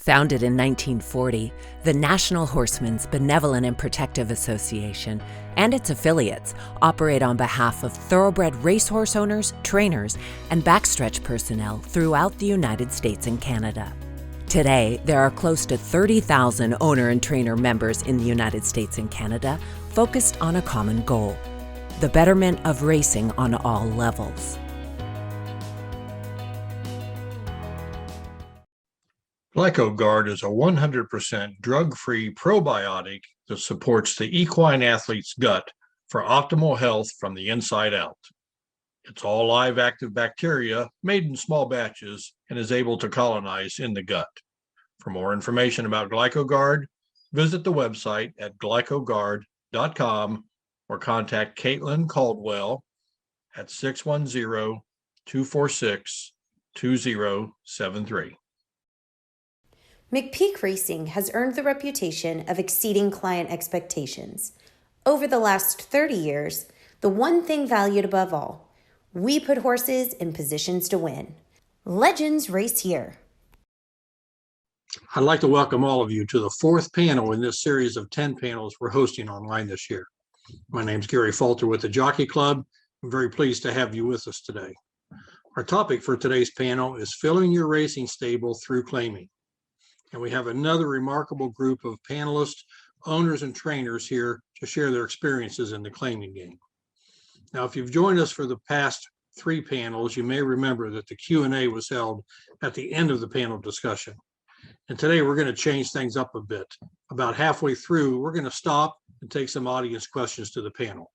Founded in 1940, the National Horsemen's Benevolent and Protective Association and its affiliates operate on behalf of thoroughbred racehorse owners, trainers, and backstretch personnel throughout the United States and Canada. Today, there are close to 30,000 owner and trainer members in the United States and Canada focused on a common goal: the betterment of racing on all levels. GlycoGuard is a 100% drug-free probiotic that supports the equine athlete's gut for optimal health from the inside out. It's all live active bacteria made in small batches and is able to colonize in the gut. For more information about GlycoGuard, visit the website at glycoguard.com or contact Caitlin Caldwell at 610-246-2073. McPeak Racing has earned the reputation of exceeding client expectations. Over the last 30 years, the one thing valued above all: we put horses in positions to win. Legends race here. I'd like to welcome all of you to the fourth panel in this series of 10 panels we're hosting online this year. My name's Gary Falter with the Jockey Club. I'm very pleased to have you with us today. Our topic for today's panel is filling your racing stable through claiming. And we have another remarkable group of panelists, owners, and trainers here to share their experiences in the claiming game. Now, if you've joined us for the past three panels, you may remember that the Q&A was held at the end of the panel discussion. And today we're going to change things up a bit. About halfway through, we're going to stop and take some audience questions to the panel.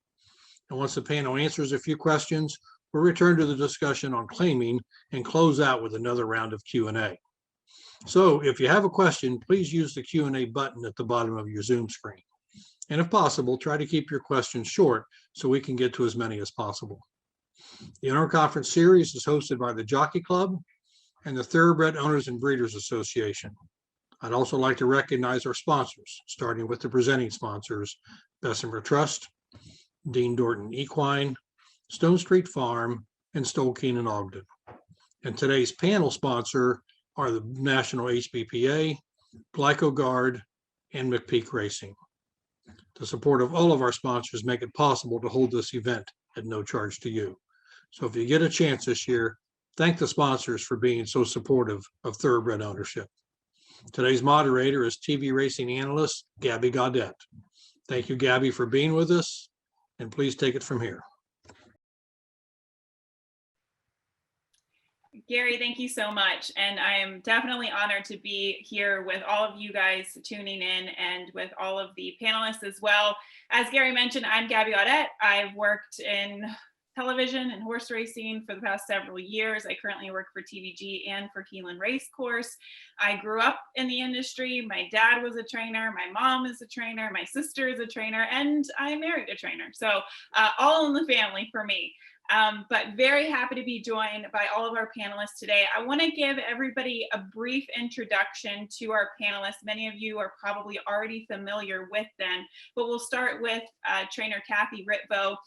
And once the panel answers a few questions, we'll return to the discussion on claiming and close out with another round of Q&A. So if you have a question, please use the Q&A button at the bottom of your Zoom screen. And if possible, try to keep your questions short so we can get to as many as possible. The Owner Conference Series is hosted by the Jockey Club and the Thoroughbred Owners and Breeders Association. I'd also like to recognize our sponsors, starting with the presenting sponsors: Bessemer Trust, Dean Dorton Equine, Stone Street Farm, and Stoll Keenan Ogden. And today's panel sponsor are the National HBPA, GlycoGuard, and McPeak Racing. The support of all of our sponsors make it possible to hold this event at no charge to you. So if you get a chance this year, thank the sponsors for being so supportive of thoroughbred ownership. Today's moderator is TV racing analyst Gabby Gaudet. Thank you, Gabby, for being with us, and please take it from here. Gary, thank you so much. And I am definitely honored to be here with all of you guys tuning in and with all of the panelists as well. As Gary mentioned, I'm Gabby Gaudet. I've worked in television and horse racing for the past several years. I currently work for TVG and for Keeneland Racecourse. I grew up in the industry. My dad was a trainer. My mom is a trainer. My sister is a trainer, and I married a trainer. So all in the family for me. But very happy to be joined by all of our panelists today. I want to give everybody a brief introduction to our panelists. Many of you are probably already familiar with them, but we'll start with trainer Kathy Ritvo.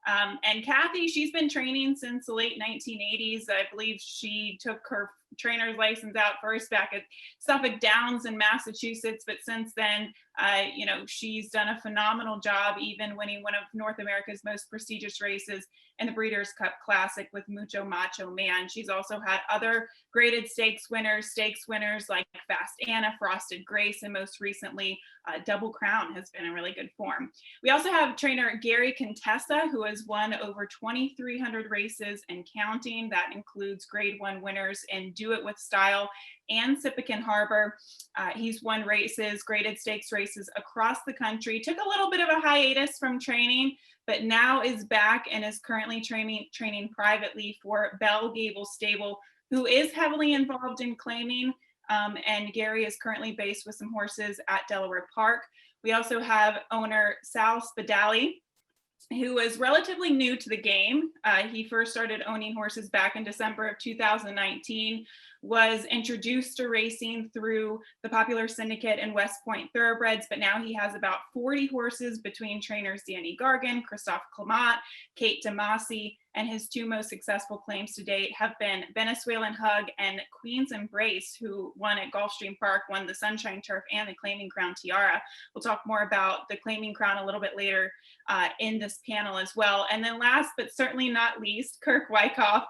And Kathy, she's been training since the late 1980s. I believe she took her trainer's license out first back at Suffolk Downs in Massachusetts, but since then, she's done a phenomenal job, even winning one of North America's most prestigious races in the Breeders' Cup Classic with Mucho Macho Man. She's also had other graded stakes winners like Fast Anna, Frosted Grace, and most recently, Double Crown has been in really good form. We also have trainer Gary Contessa, who has won over 2,300 races and counting. That includes Grade 1 winners in Do It With Style and Sippican Harbor. He's won races, graded stakes races across the country, took a little bit of a hiatus from training, but now is back and is currently training privately for Belle Gable Stable, who is heavily involved in claiming. And Gary is currently based with some horses at Delaware Park. We also have owner Sal Spadali, who is relatively new to the game. He first started owning horses back in December of 2019, was introduced to racing through the Popular Syndicate and West Point Thoroughbreds, but now he has about 40 horses between trainers Danny Gargan, Christophe Clement, Kate Demasi, And his two most successful claims to date have been Venezuelan Hug and Queen's Embrace, who won at Gulfstream Park, won the Sunshine Turf and the Claiming Crown Tiara. We'll talk more about the Claiming Crown a little bit later in this panel as well. And then last, but certainly not least, Kirk Wyckoff.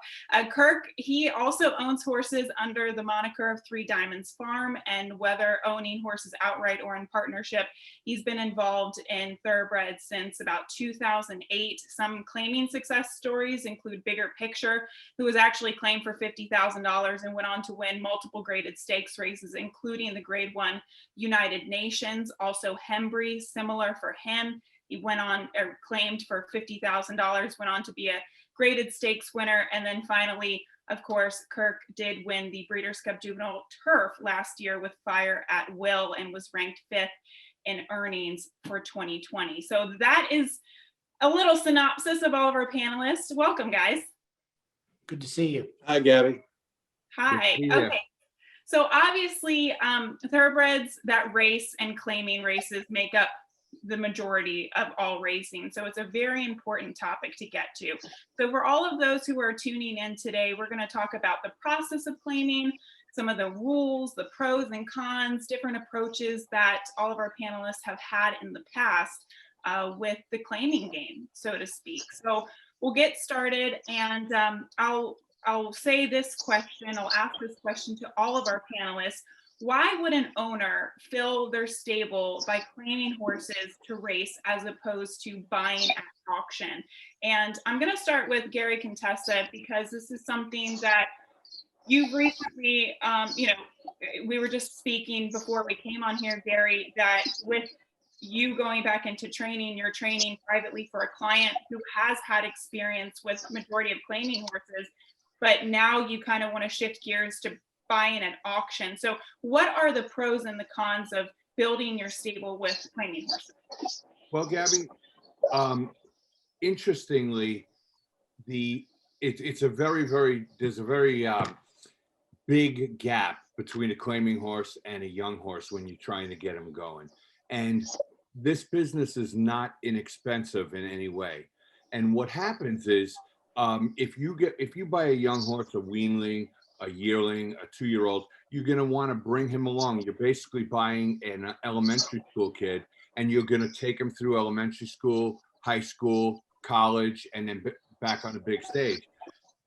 Kirk, he also owns horses under the moniker of Three Diamonds Farm, and whether owning horses outright or in partnership, he's been involved in thoroughbreds since about 2008. Some claiming success stories include Bigger Picture, who was actually claimed for $50,000 and went on to win multiple graded stakes races, including the Grade 1 United Nations. Also Hembry, similar for him. He went on, or claimed for $50,000, went on to be a graded stakes winner. And then finally, of course, Kirk did win the Breeders' Cup Juvenile Turf last year with Fire at Will and was ranked 5th in earnings for 2020. So that is a little synopsis of all of our panelists. Welcome, guys. Good to see you. Hi, Gabby. Hi. Okay. So obviously, thoroughbreds that race and claiming races make up the majority of all racing. So it's a very important topic to get to. So for all of those who are tuning in today, we're going to talk about the process of claiming, some of the rules, the pros and cons, different approaches that all of our panelists have had in the past with the claiming game, so to speak. So we'll get started, and I'll say this question, I'll ask this question to all of our panelists. Why would an owner fill their stable by claiming horses to race as opposed to buying at auction? And I'm going to start with Gary Contessa, because this is something that you've recently, we were just speaking before we came on here, Gary, that with you going back into training, you're training privately for a client who has had experience with majority of claiming horses, but now you kind of want to shift gears to buying at auction. So what are the pros and the cons of building your stable with claiming horses? Well, Gabby, interestingly, there's a very big gap between a claiming horse and a young horse when you're trying to get them going. And this business is not inexpensive in any way. And what happens is, if you buy a young horse, a weanling, a yearling, a 2-year-old, you're going to want to bring him along. You're basically buying an elementary school kid, and you're going to take him through elementary school, high school, college, and then back on the big stage.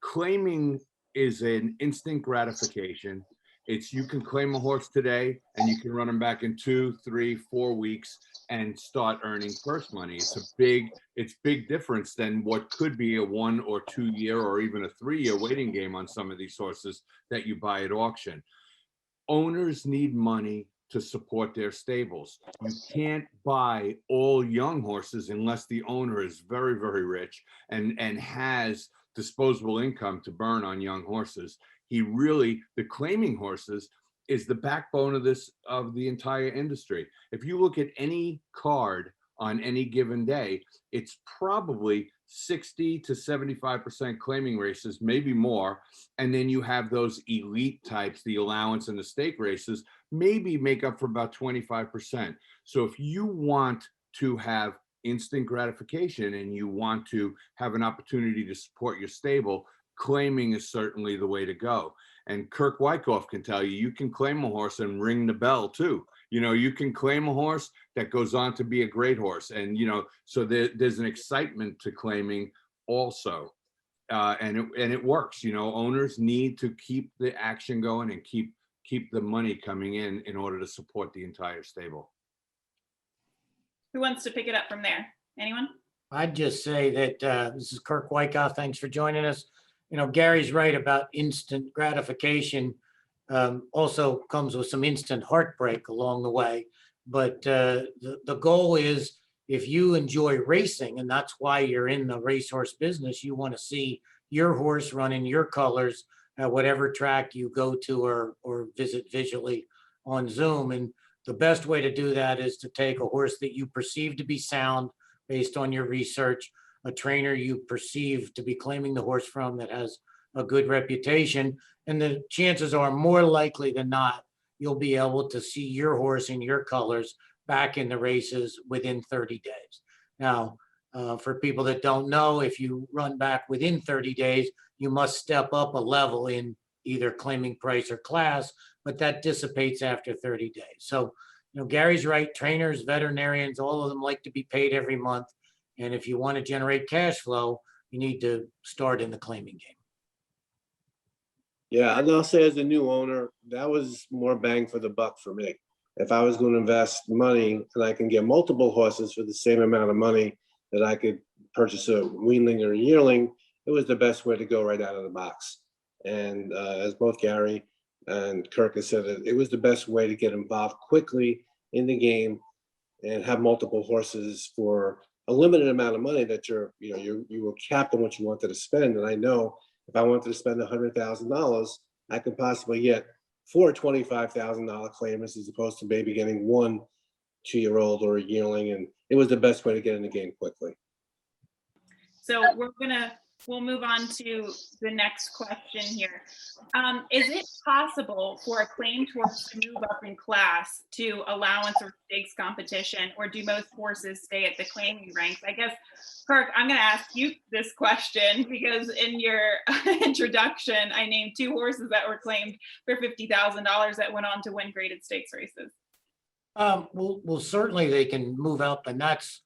Claiming is an instant gratification. You can claim a horse today and you can run him back in 2, 3, 4 weeks and start earning purse money. It's big difference than what could be a 1 or 2 year or even a 3-year waiting game on some of these horses that you buy at auction. Owners need money to support their stables. You can't buy all young horses unless the owner is very, very rich and has disposable income to burn on young horses. The claiming horses is the backbone of the entire industry. If you look at any card on any given day, it's probably 60 to 75% claiming races, maybe more. And then you have those elite types, the allowance and the stake races, maybe make up for about 25%. So if you want to have instant gratification and you want to have an opportunity to support your stable, claiming is certainly the way to go. And Kirk Wyckoff can tell you can claim a horse and ring the bell too. You can claim a horse that goes on to be a great horse. And, so there's an excitement to claiming also. And it works. Owners need to keep the action going and keep the money coming in order to support the entire stable. Who wants to pick it up from there? Anyone? I'd just say that this is Kirk Wyckoff. Thanks for joining us. Gary's right about instant gratification. Also comes with some instant heartbreak along the way. But the goal is, if you enjoy racing, and that's why you're in the racehorse business, you want to see your horse run in your colors at whatever track you go to or visit visually on Zoom. And the best way to do that is to take a horse that you perceive to be sound based on your research, a trainer you perceive to be claiming the horse from that has a good reputation, and the chances are more likely than not, you'll be able to see your horse in your colors back in the races within 30 days. Now, For people that don't know, if you run back within 30 days, you must step up a level in either claiming price or class, but that dissipates after 30 days. So, Gary's right, trainers, veterinarians, all of them like to be paid every month. And if you want to generate cash flow, you need to start in the claiming game. Yeah, and I'll say as a new owner, that was more bang for the buck for me. If I was going to invest money and I can get multiple horses for the same amount of money that I could purchase a weanling or a yearling, it was the best way to go right out of the box. And as both Gary and Kirk has said, it was the best way to get involved quickly in the game and have multiple horses for a limited amount of money that you were capped on what you wanted to spend. And I know if I wanted to spend $100,000, I could possibly get 4 $25,000 claimants as opposed to maybe getting 1 2-year-old or a yearling. And it was the best way to get in the game quickly. So we'll move on to the next question here. Is it possible for a claimed horse to move up in class to allowance or stakes competition, or do most horses stay at the claiming ranks? I guess, Kirk, I'm going to ask you this question because in your introduction, I named 2 horses that were claimed for $50,000 that went on to win graded stakes races. Well, certainly they can move up, and that's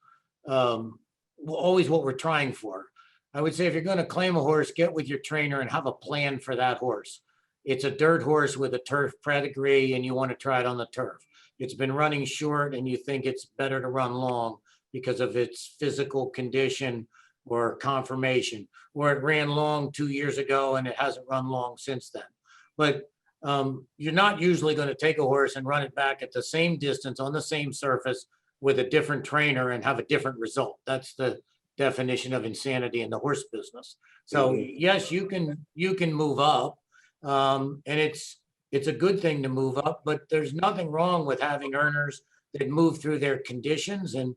always what we're trying for. I would say if you're going to claim a horse, get with your trainer and have a plan for that horse. It's a dirt horse with a turf pedigree and you want to try it on the turf. It's been running short and you think it's better to run long because of its physical condition or conformation, or it ran long 2 years ago and it hasn't run long since then. But you're not usually going to take a horse and run it back at the same distance on the same surface with a different trainer and have a different result. That's the definition of insanity in the horse business. So yes, you can move up, and it's a good thing to move up, but there's nothing wrong with having earners that move through their conditions, and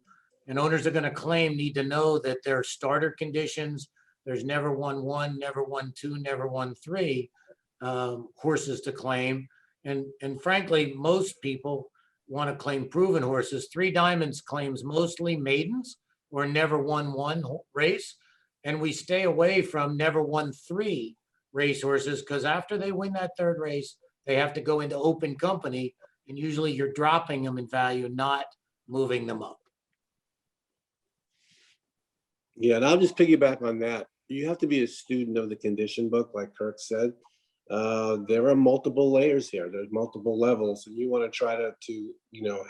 owners are going to claim need to know that their starter conditions, there's never won 1, never won 2, never won 3 horses to claim. And frankly, most people want to claim proven horses. 3 Diamonds claims mostly maidens or never won 1 race. And we stay away from never won 3 racehorses because after they win that 3rd race, they have to go into open company. And usually you're dropping them in value, not moving them up. Yeah, and I'll just piggyback on that. You have to be a student of the condition book, like Kirk said. There are multiple layers here. There's multiple levels, and you want to try to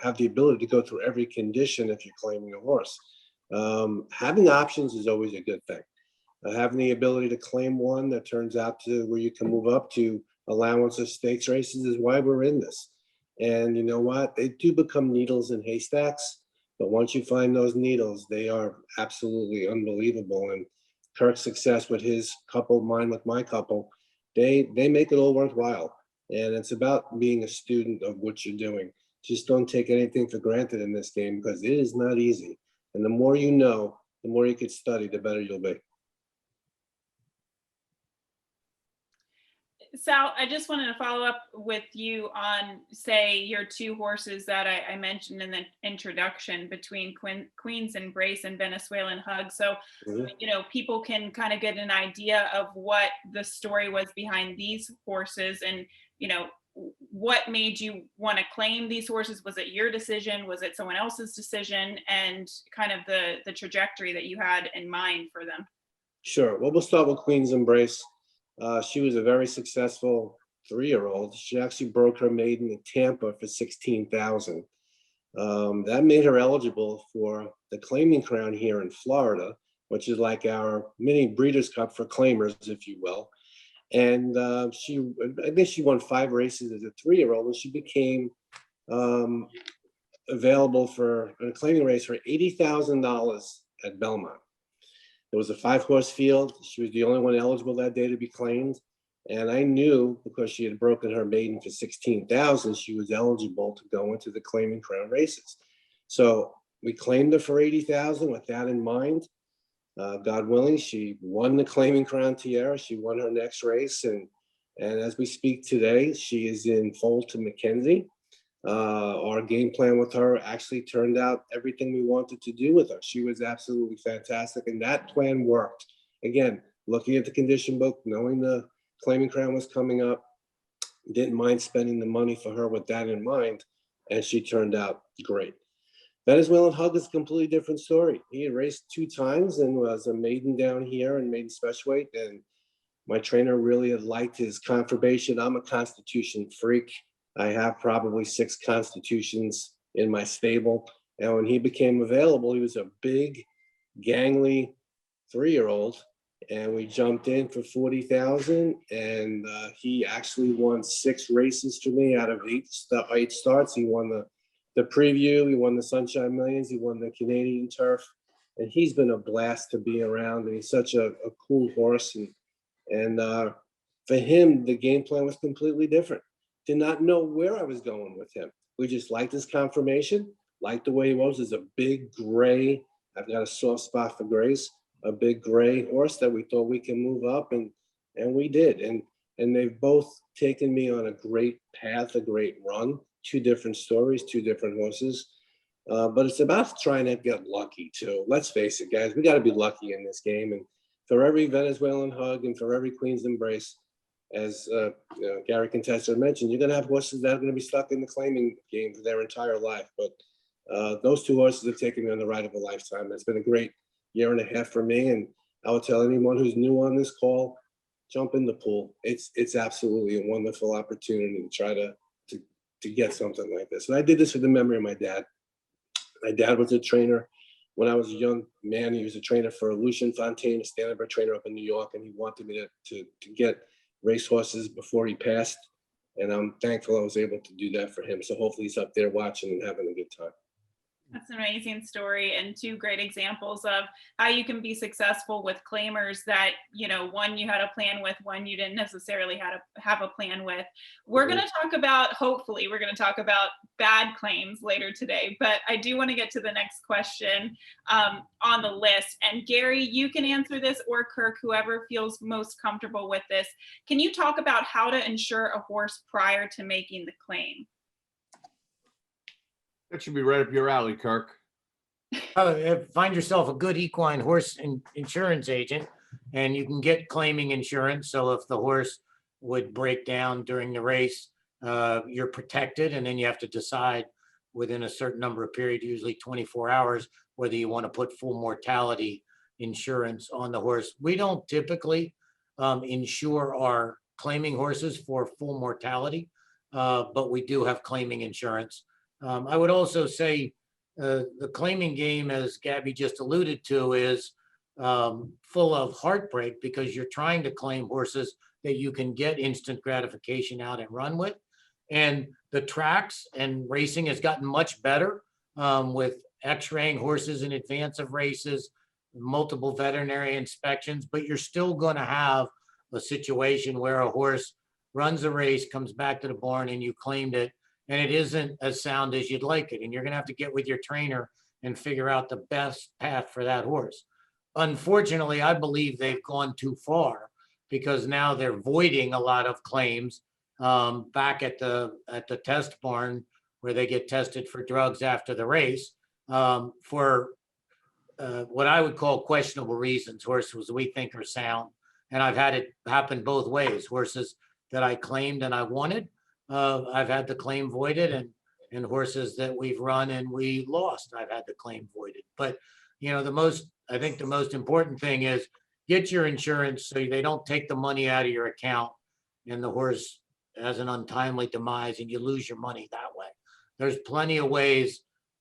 have the ability to go through every condition if you're claiming a horse. Having options is always a good thing. Having the ability to claim one that turns out to where you can move up to allowance of stakes races is why we're in this. And you know what? They do become needles in haystacks, but once you find those needles, they are absolutely unbelievable. And Kirk's success with his couple, mine with my couple, they make it all worthwhile. And it's about being a student of what you're doing. Just don't take anything for granted in this game because it is not easy. And the more you know, the more you could study, the better you'll be. Sal, I just wanted to follow up with you on, say, your 2 horses that I mentioned in the introduction between Queen's Embrace and Venezuelan Hug. So, people can kind of get an idea of what the story was behind these horses and, what made you want to claim these horses? Was it your decision? Was it someone else's decision? And kind of the trajectory that you had in mind for them? Sure. Well, we'll start with Queen's Embrace. She was a very successful 3-year-old. She actually broke her maiden in Tampa for $16,000. That made her eligible for the Claiming Crown here in Florida, which is like our mini Breeders' Cup for claimers, if you will. And I think she won 5 races as a 3-year-old, and she became available for a claiming race for $80,000 at Belmont. It was a 5-horse field. She was the only one eligible that day to be claimed. And I knew because she had broken her maiden for $16,000, she was eligible to go into the Claiming Crown races. So we claimed her for $80,000 with that in mind. God willing, she won the Claiming Crown Tiara. She won her next race. And as we speak today, she is in foal to Mackenzie. Our game plan with her actually turned out everything we wanted to do with her. She was absolutely fantastic, and that plan worked. Again, looking at the condition book, knowing the claiming crown was coming up, didn't mind spending the money for her with that in mind, and she turned out great. Venezuelan Hug is a completely different story. He had raced 2 times and was a maiden down here and maiden special weight, and my trainer really had liked his conformation. I'm a constitution freak. I have probably 6 constitutions in my stable. And when he became available, he was a big, gangly 3-year-old. And we jumped in for 40,000. And he actually won 6 races for me out of 8 starts. He won the preview, he won the Sunshine Millions, he won the Canadian Turf. And he's been a blast to be around. And he's such a cool horse. And for him, the game plan was completely different. Did not know where I was going with him. We just liked his conformation, liked the way he was. Is a big gray. I've got a soft spot for grays. A big gray horse that we thought we can move up, and we did. And they've both taken me on a great path, a great run. 2 different stories, 2 different horses. But it's about trying to get lucky too. Let's face it, guys. We got to be lucky in this game. And for every Venezuelan Hug and for every Queen's Embrace, as Gary Contessa mentioned, you're going to have horses that are going to be stuck in the claiming game for their entire life. But those 2 horses have taken me on the ride of a lifetime. It's been a great 1.5 years for me. And I would tell anyone who's new on this call, jump in the pool. It's absolutely a wonderful opportunity to try to get something like this. And I did this with the memory of my dad. My dad was a trainer. When I was a young man, he was a trainer for Lucien Fontaine, a standardbred trainer up in New York, and he wanted me to get racehorses before he passed. And I'm thankful I was able to do that for him. So hopefully he's up there watching and having a good time. That's an amazing story, and 2 great examples of how you can be successful with claimers that, one you had a plan with, one you didn't necessarily have a plan with. We're going to talk about, hopefully, we're going to talk about bad claims later today, but I do want to get to the next question on the list. And Gary, you can answer this, or Kirk, whoever feels most comfortable with this. Can you talk about how to insure a horse prior to making the claim? That should be right up your alley, Kirk. Find yourself a good equine horse insurance agent, and you can get claiming insurance. So if the horse would break down during the race, you're protected, and then you have to decide within a certain number of period, usually 24 hours, whether you want to put full mortality insurance on the horse. We don't typically insure our claiming horses for full mortality, but we do have claiming insurance. I would also say the claiming game, as Gabby just alluded to, is full of heartbreak because you're trying to claim horses that you can get instant gratification out and run with. And the tracks and racing has gotten much better with x-raying horses in advance of races, multiple veterinary inspections, but you're still going to have a situation where a horse runs a race, comes back to the barn, and you claimed it, and it isn't as sound as you'd like it. And you're going to have to get with your trainer and figure out the best path for that horse. Unfortunately, I believe they've gone too far because now they're voiding a lot of claims back at the test barn where they get tested for drugs after the race for what I would call questionable reasons. Horses we think are sound. And I've had it happen both ways. Horses that I claimed and I wanted, I've had the claim voided, and horses that we've run and we lost, I've had the claim voided. But I think the most important thing is get your insurance so they don't take the money out of your account and the horse has an untimely demise and you lose your money that way. There's plenty of ways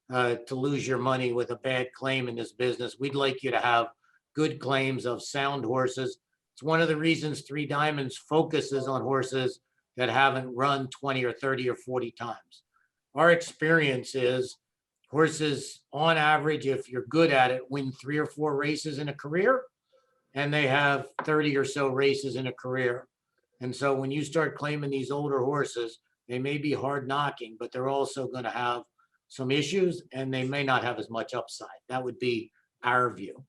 to lose your money with a bad claim in this business. We'd like you to have good claims of sound horses. It's one of the reasons Three Diamonds focuses on horses that haven't run 20 or 30 or 40 times. Our experience is horses, on average, if you're good at it, win 3 or 4 races in a career, and they have 30 or so races in a career. And so when you start claiming these older horses, they may be hard knocking, but they're also going to have some issues and they may not have as much upside. That would be our view.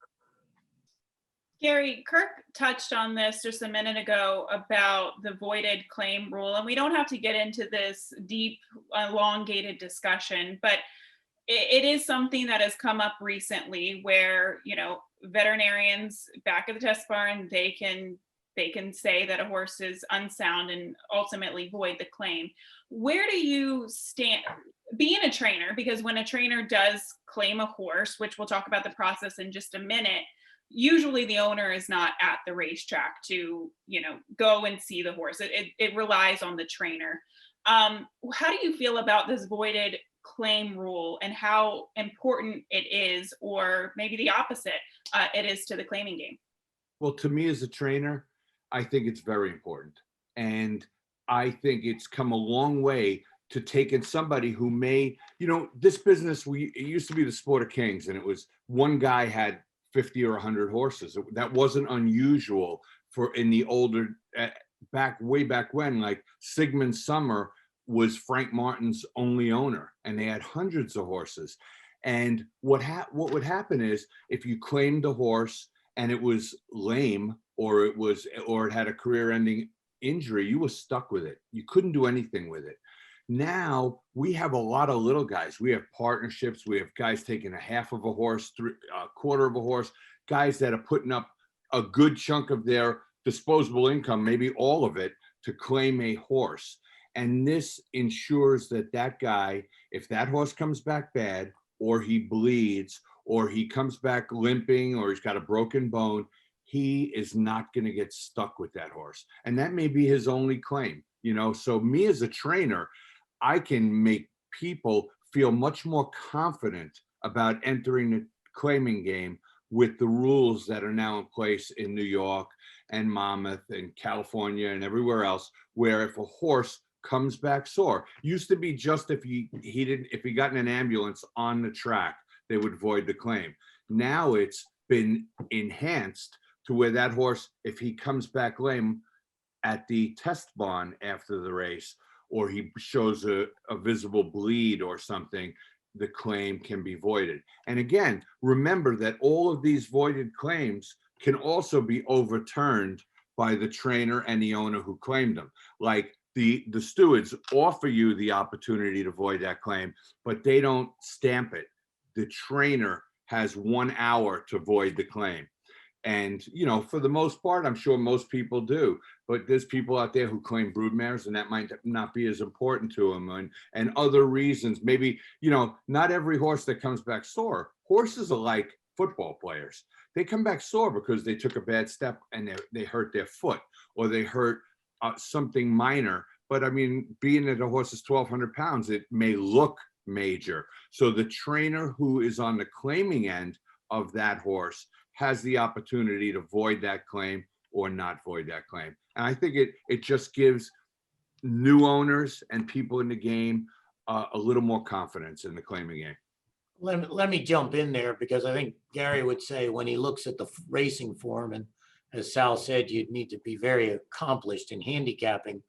Gary, Kirk touched on this just a minute ago about the voided claim rule, and we don't have to get into this deep, elongated discussion, but it is something that has come up recently where, veterinarians back at the test barn, they can say that a horse is unsound and ultimately void the claim. Where do you stand being a trainer? Because when a trainer does claim a horse, which we'll talk about the process in just a minute, usually the owner is not at the racetrack to, go and see the horse. It relies on the trainer. How do you feel about this voided claim rule and how important it is, or maybe the opposite, it is to the claiming game? Well, to me as a trainer, I think it's very important. And I think it's come a long way to taking somebody who may, this business, it used to be the sport of kings, and it was one guy had 50 or 100 horses. That wasn't unusual for in the older, way back when, like Sigmund Sommer was Frank Martin's only owner, and they had hundreds of horses. And what would happen is if you claimed a horse and it was lame, or it had a career-ending injury, you were stuck with it. You couldn't do anything with it. Now we have a lot of little guys. We have partnerships. We have guys taking a half of a horse, a quarter of a horse, guys that are putting up a good chunk of their disposable income, maybe all of it, to claim a horse. And this ensures that guy, if that horse comes back bad, or he bleeds, or he comes back limping, or he's got a broken bone, he is not going to get stuck with that horse. And that may be his only claim, So me as a trainer, I can make people feel much more confident about entering the claiming game with the rules that are now in place in New York and Monmouth and California and everywhere else, where if a horse comes back sore, used to be just if he got in an ambulance on the track, they would void the claim. Now it's been enhanced to where that horse, if he comes back lame at the test barn after the race, or he shows a visible bleed or something, the claim can be voided. And again, remember that all of these voided claims can also be overturned by the trainer and the owner who claimed them. Like the stewards offer you the opportunity to void that claim, but they don't stamp it. The trainer has 1 hour to void the claim. And, for the most part, I'm sure most people do, but there's people out there who claim broodmares, and that might not be as important to them, and other reasons. Maybe, not every horse that comes back sore. Horses are like football players. They come back sore because they took a bad step and they hurt their foot, or they hurt something minor. But I mean, being that a horse is 1,200 pounds, it may look major. So the trainer who is on the claiming end of that horse has the opportunity to void that claim or not void that claim. And I think it just gives new owners and people in the game a little more confidence in the claiming game. Let me jump in there, because I think Gary would say when he looks at the racing form, and as Sal said, you'd need to be very accomplished in handicapping.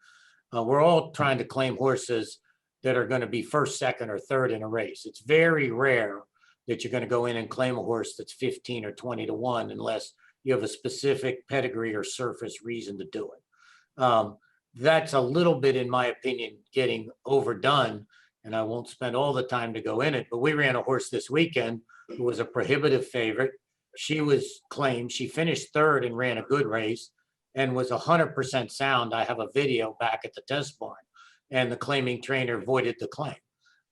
We're all trying to claim horses that are going to be first, second, or third in a race. It's very rare that you're going to go in and claim a horse that's 15 or 20 to 1, unless you have a specific pedigree or surface reason to do it. That's a little bit, in my opinion, getting overdone, and I won't spend all the time to go in it, but we ran a horse this weekend who was a prohibitive favorite. She was claimed, she finished third and ran a good race and was 100% sound. I have a video back at the test barn, and the claiming trainer voided the claim.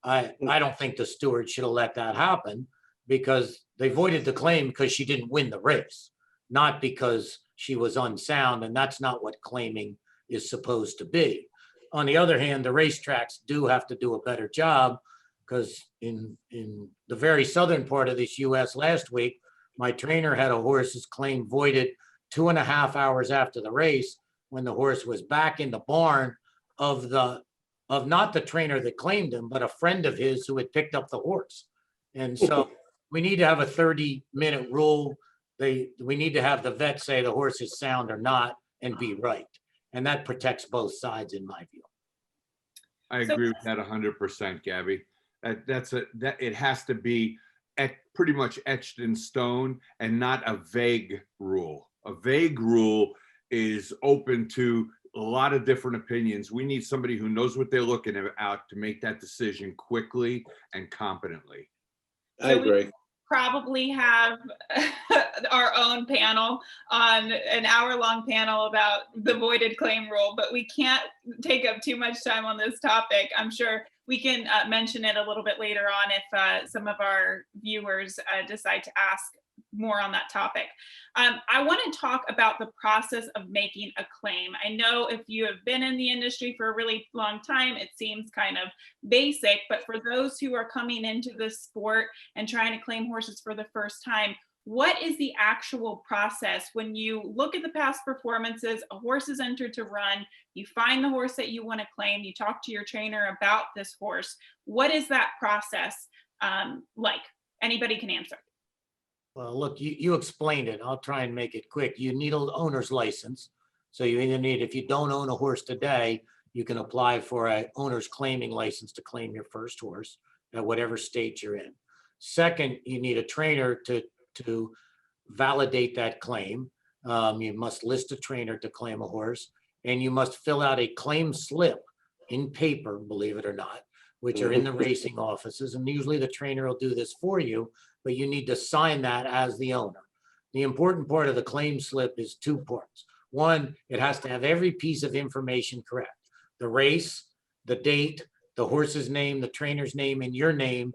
I don't think the steward should have let that happen, because they voided the claim because she didn't win the race, not because she was unsound, and that's not what claiming is supposed to be. On the other hand, the racetracks do have to do a better job, because in the very southern part of this US last week, my trainer had a horse's claim voided 2.5 hours after the race, when the horse was back in the barn of not the trainer that claimed him, but a friend of his who had picked up the horse. And so we need to have a 30-minute rule. We need to have the vet say the horse is sound or not, and be right. And that protects both sides, in my view. I agree with that 100%, Gabby. That it has to be pretty much etched in stone, and not a vague rule. A vague rule is open to a lot of different opinions. We need somebody who knows what they're looking at to make that decision quickly and competently. I So we agree. probably have our own panel on an hour-long panel about the voided claim rule, but we can't take up too much time on this topic. I'm sure we can mention it a little bit later on if some of our viewers decide to ask more on that topic. I want to talk about the process of making a claim. I know if you have been in the industry for a really long time, it seems kind of basic, but for those who are coming into this sport and trying to claim horses for the first time, what is the actual process when you look at the past performances, a horse is entered to run, you find the horse that you want to claim, you talk to your trainer about this horse. What is that process like? Anybody can answer. Well, look, you explained it. I'll try and make it quick. You need an owner's license. So you either need, if you don't own a horse today, you can apply for a owner's claiming license to claim your first horse at whatever state you're in. Second, you need a trainer to validate that claim. You must list a trainer to claim a horse, and you must fill out a claim slip in paper, believe it or not, which are in the racing offices. And usually the trainer will do this for you, but you need to sign that as the owner. The important part of the claim slip is 2 parts. One, it has to have every piece of information correct. The race, the date, the horse's name, the trainer's name, and your name,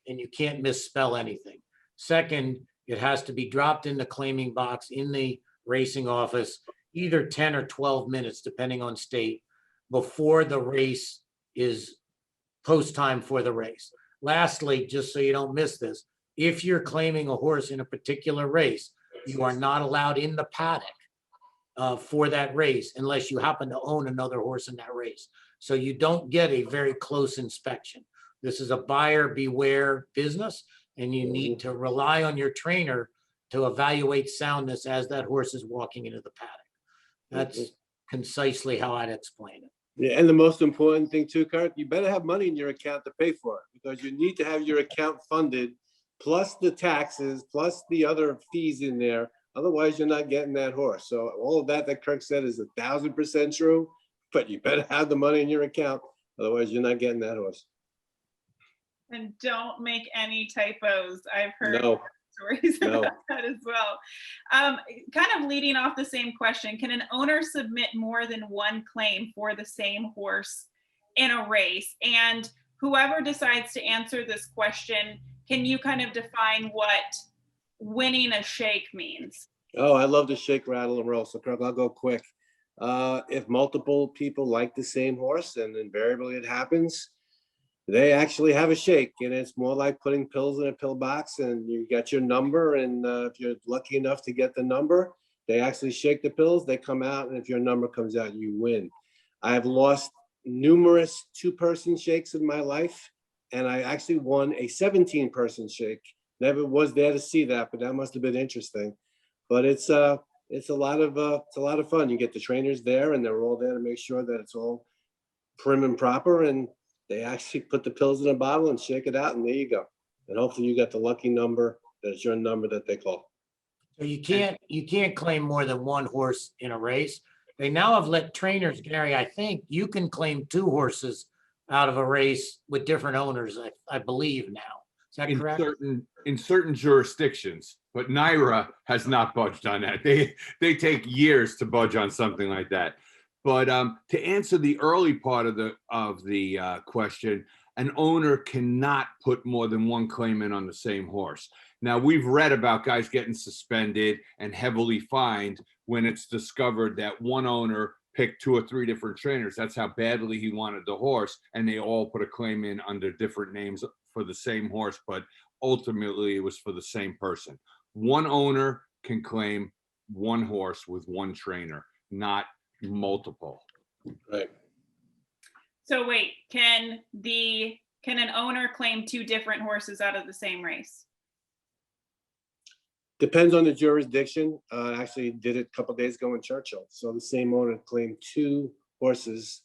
and you can't misspell anything. Second, it has to be dropped in the claiming box in the racing office, either 10 or 12 minutes, depending on state, before the race is post time for the race. Lastly, just so you don't miss this, if you're claiming a horse in a particular race, you are not allowed in the paddock for that race unless you happen to own another horse in that race. So you don't get a very close inspection. This is a buyer beware business, and you need to rely on your trainer to evaluate soundness as that horse is walking into the paddock. That's concisely how I'd explain it. Yeah, and the most important thing too, Kurt, you better have money in your account to pay for it, because you need to have your account funded, plus the taxes, plus the other fees in there. Otherwise, you're not getting that horse. So all of that Kirk said is 1,000% true, but you better have the money in your account. Otherwise, you're not getting that horse. And don't make any typos. I've heard No. stories No. about that as well. Kind of leading off the same question, can an owner submit more than one claim for the same horse in a race? And whoever decides to answer this question, can you kind of define what winning a shake means? Oh, I love to shake, rattle, and roll. So Kirk, I'll go quick. If multiple people like the same horse, and invariably it happens, they actually have a shake, and it's more like putting pills in a pill box, and you get your number. And if you're lucky enough to get the number, they actually shake the pills, they come out, and if your number comes out, you win. I have lost numerous 2-person shakes in my life, and I actually won a 17-person shake. Never was there to see that, but that must have been interesting. But it's a lot of fun. You get the trainers there, and they're all there to make sure that it's all prim and proper, and they actually put the pills in a bottle and shake it out, and there you go. And hopefully you got the lucky number. That's your number that they call. So you can't claim more than one horse in a race. They now have let trainers, Gary, I think you can claim 2 horses out of a race with different owners, I believe now. Is that correct? In certain jurisdictions, but NYRA has not budged on that. They take years to budge on something like that. But to answer the early part of the question, an owner cannot put more than one claim in on the same horse. Now, we've read about guys getting suspended and heavily fined when it's discovered that one owner picked 2 or 3 different trainers. That's how badly he wanted the horse, and they all put a claim in under different names for the same horse, but ultimately it was for the same person. One owner can claim one horse with one trainer, not multiple. Right. So wait, can an owner claim 2 different horses out of the same race? Depends on the jurisdiction. I actually did it a couple of days ago in Churchill. So the same owner claimed 2 horses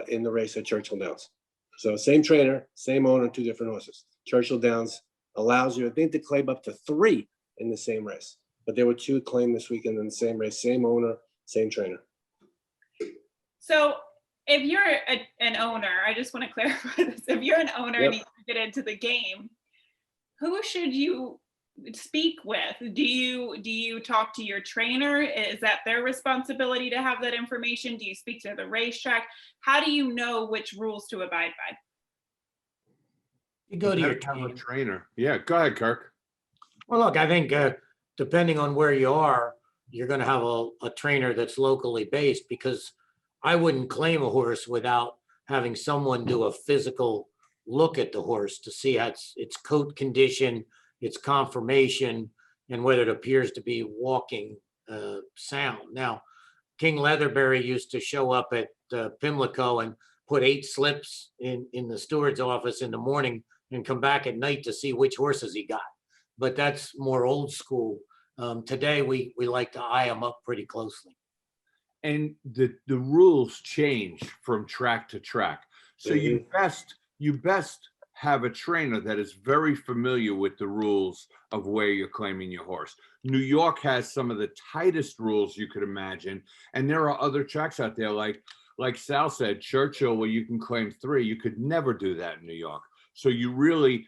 in the race at Churchill Downs. So same trainer, same owner, 2 different horses. Churchill Downs allows you, I think, to claim up to 3 in the same race. But there were 2 claimed this weekend in the same race, same owner, same trainer. So if you're an owner, I just want to clarify this. If you're an owner and you get into the game, who should you speak with? Do you talk to your trainer? Is that their responsibility to have that information? Do you speak to the racetrack? How do you know which rules to abide by? You go to your Better have a team. trainer. Yeah, go ahead, Kirk. Well, look, I think depending on where you are, you're going to have a trainer that's locally based, because I wouldn't claim a horse without having someone do a physical look at the horse to see its coat condition, its conformation, and whether it appears to be walking sound. Now, King Leatherberry used to show up at Pimlico and put 8 slips in the steward's office in the morning and come back at night to see which horses he got. But that's more old school. Today, we like to eye them up pretty closely. And the rules change from track to track. So you best have a trainer that is very familiar with the rules of where you're claiming your horse. New York has some of the tightest rules you could imagine. And there are other tracks out there, like Sal said, Churchill, where you can claim 3. You could never do that in New York. So you really,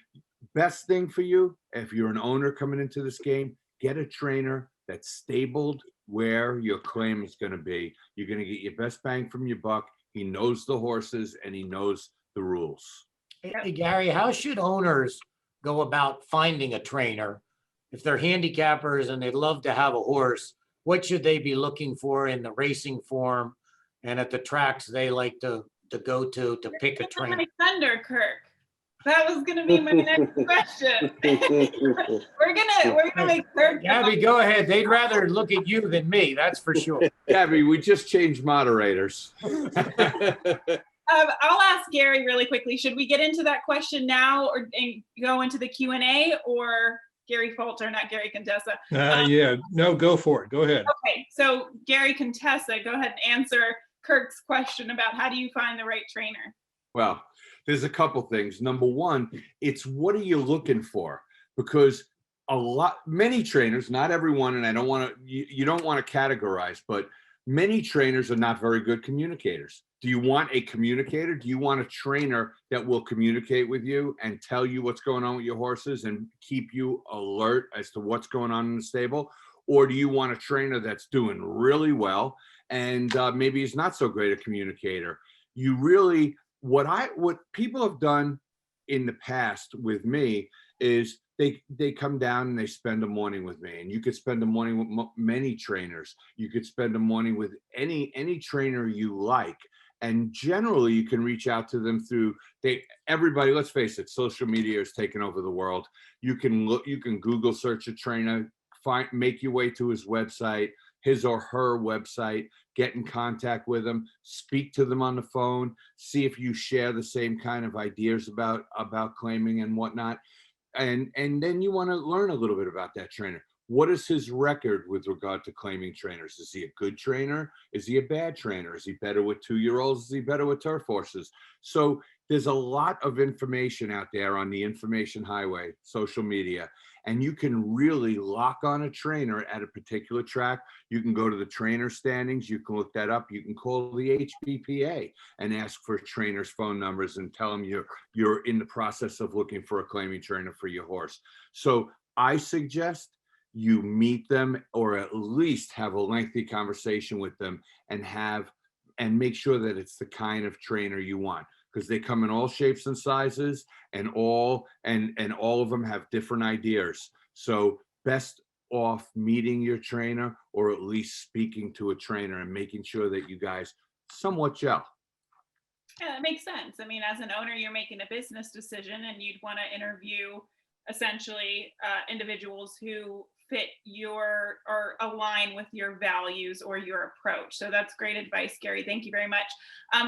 best thing for you, if you're an owner coming into this game, get a trainer that's stabled where your claim is going to be. You're going to get your best bang from your buck. He knows the horses and he knows the rules. Hey, Gary, how should owners go about finding a trainer? If they're handicappers and they'd love to have a horse, what should they be looking for in the racing form and at the tracks they like to go to pick a trainer? My thunder, Kirk. That was gonna be my next question. We're gonna make Kirk. Gabby, go ahead. They'd rather look at you than me, that's for sure. Gabby, we just changed moderators. I'll ask Gary really quickly. Should we get into that question now and go into the Q&A, or Gary Falter, not Gary Contessa? Yeah, no, go for it. Go ahead. Okay, so Gary Contessa, go ahead and answer Kirk's question about how do you find the right trainer? Well, there's a couple things. Number one, it's what are you looking for? Because many trainers, not everyone, and I don't want to, you don't want to categorize, but many trainers are not very good communicators. Do you want a communicator? Do you want a trainer that will communicate with you and tell you what's going on with your horses and keep you alert as to what's going on in the stable? Or do you want a trainer that's doing really well and maybe he's not so great a communicator? You really, what people have done in the past with me is they come down and they spend a morning with me, and you could spend a morning with many trainers. You could spend a morning with any trainer you like. And generally you can reach out to them through everybody, let's face it, social media has taken over the world. You can Google search a trainer, make your way to his website, his or her website, get in contact with them, speak to them on the phone, see if you share the same kind of ideas about claiming and whatnot. And then you want to learn a little bit about that trainer. What is his record with regard to claiming trainers? Is he a good trainer? Is he a bad trainer? Is he better with 2-year-olds? Is he better with turf horses? So there's a lot of information out there on the information highway, social media, and you can really lock on a trainer at a particular track. You can go to the trainer standings. You can look that up. You can call the HBPA and ask for trainers' phone numbers and tell them you're in the process of looking for a claiming trainer for your horse. So I suggest you meet them, or at least have a lengthy conversation with them and make sure that it's the kind of trainer you want, because they come in all shapes and sizes and all of them have different ideas. So best off meeting your trainer, or at least speaking to a trainer and making sure that you guys somewhat gel. Yeah, that makes sense. I mean, as an owner, you're making a business decision and you'd want to interview essentially individuals who fit your or align with your values or your approach. So that's great advice, Gary. Thank you very much.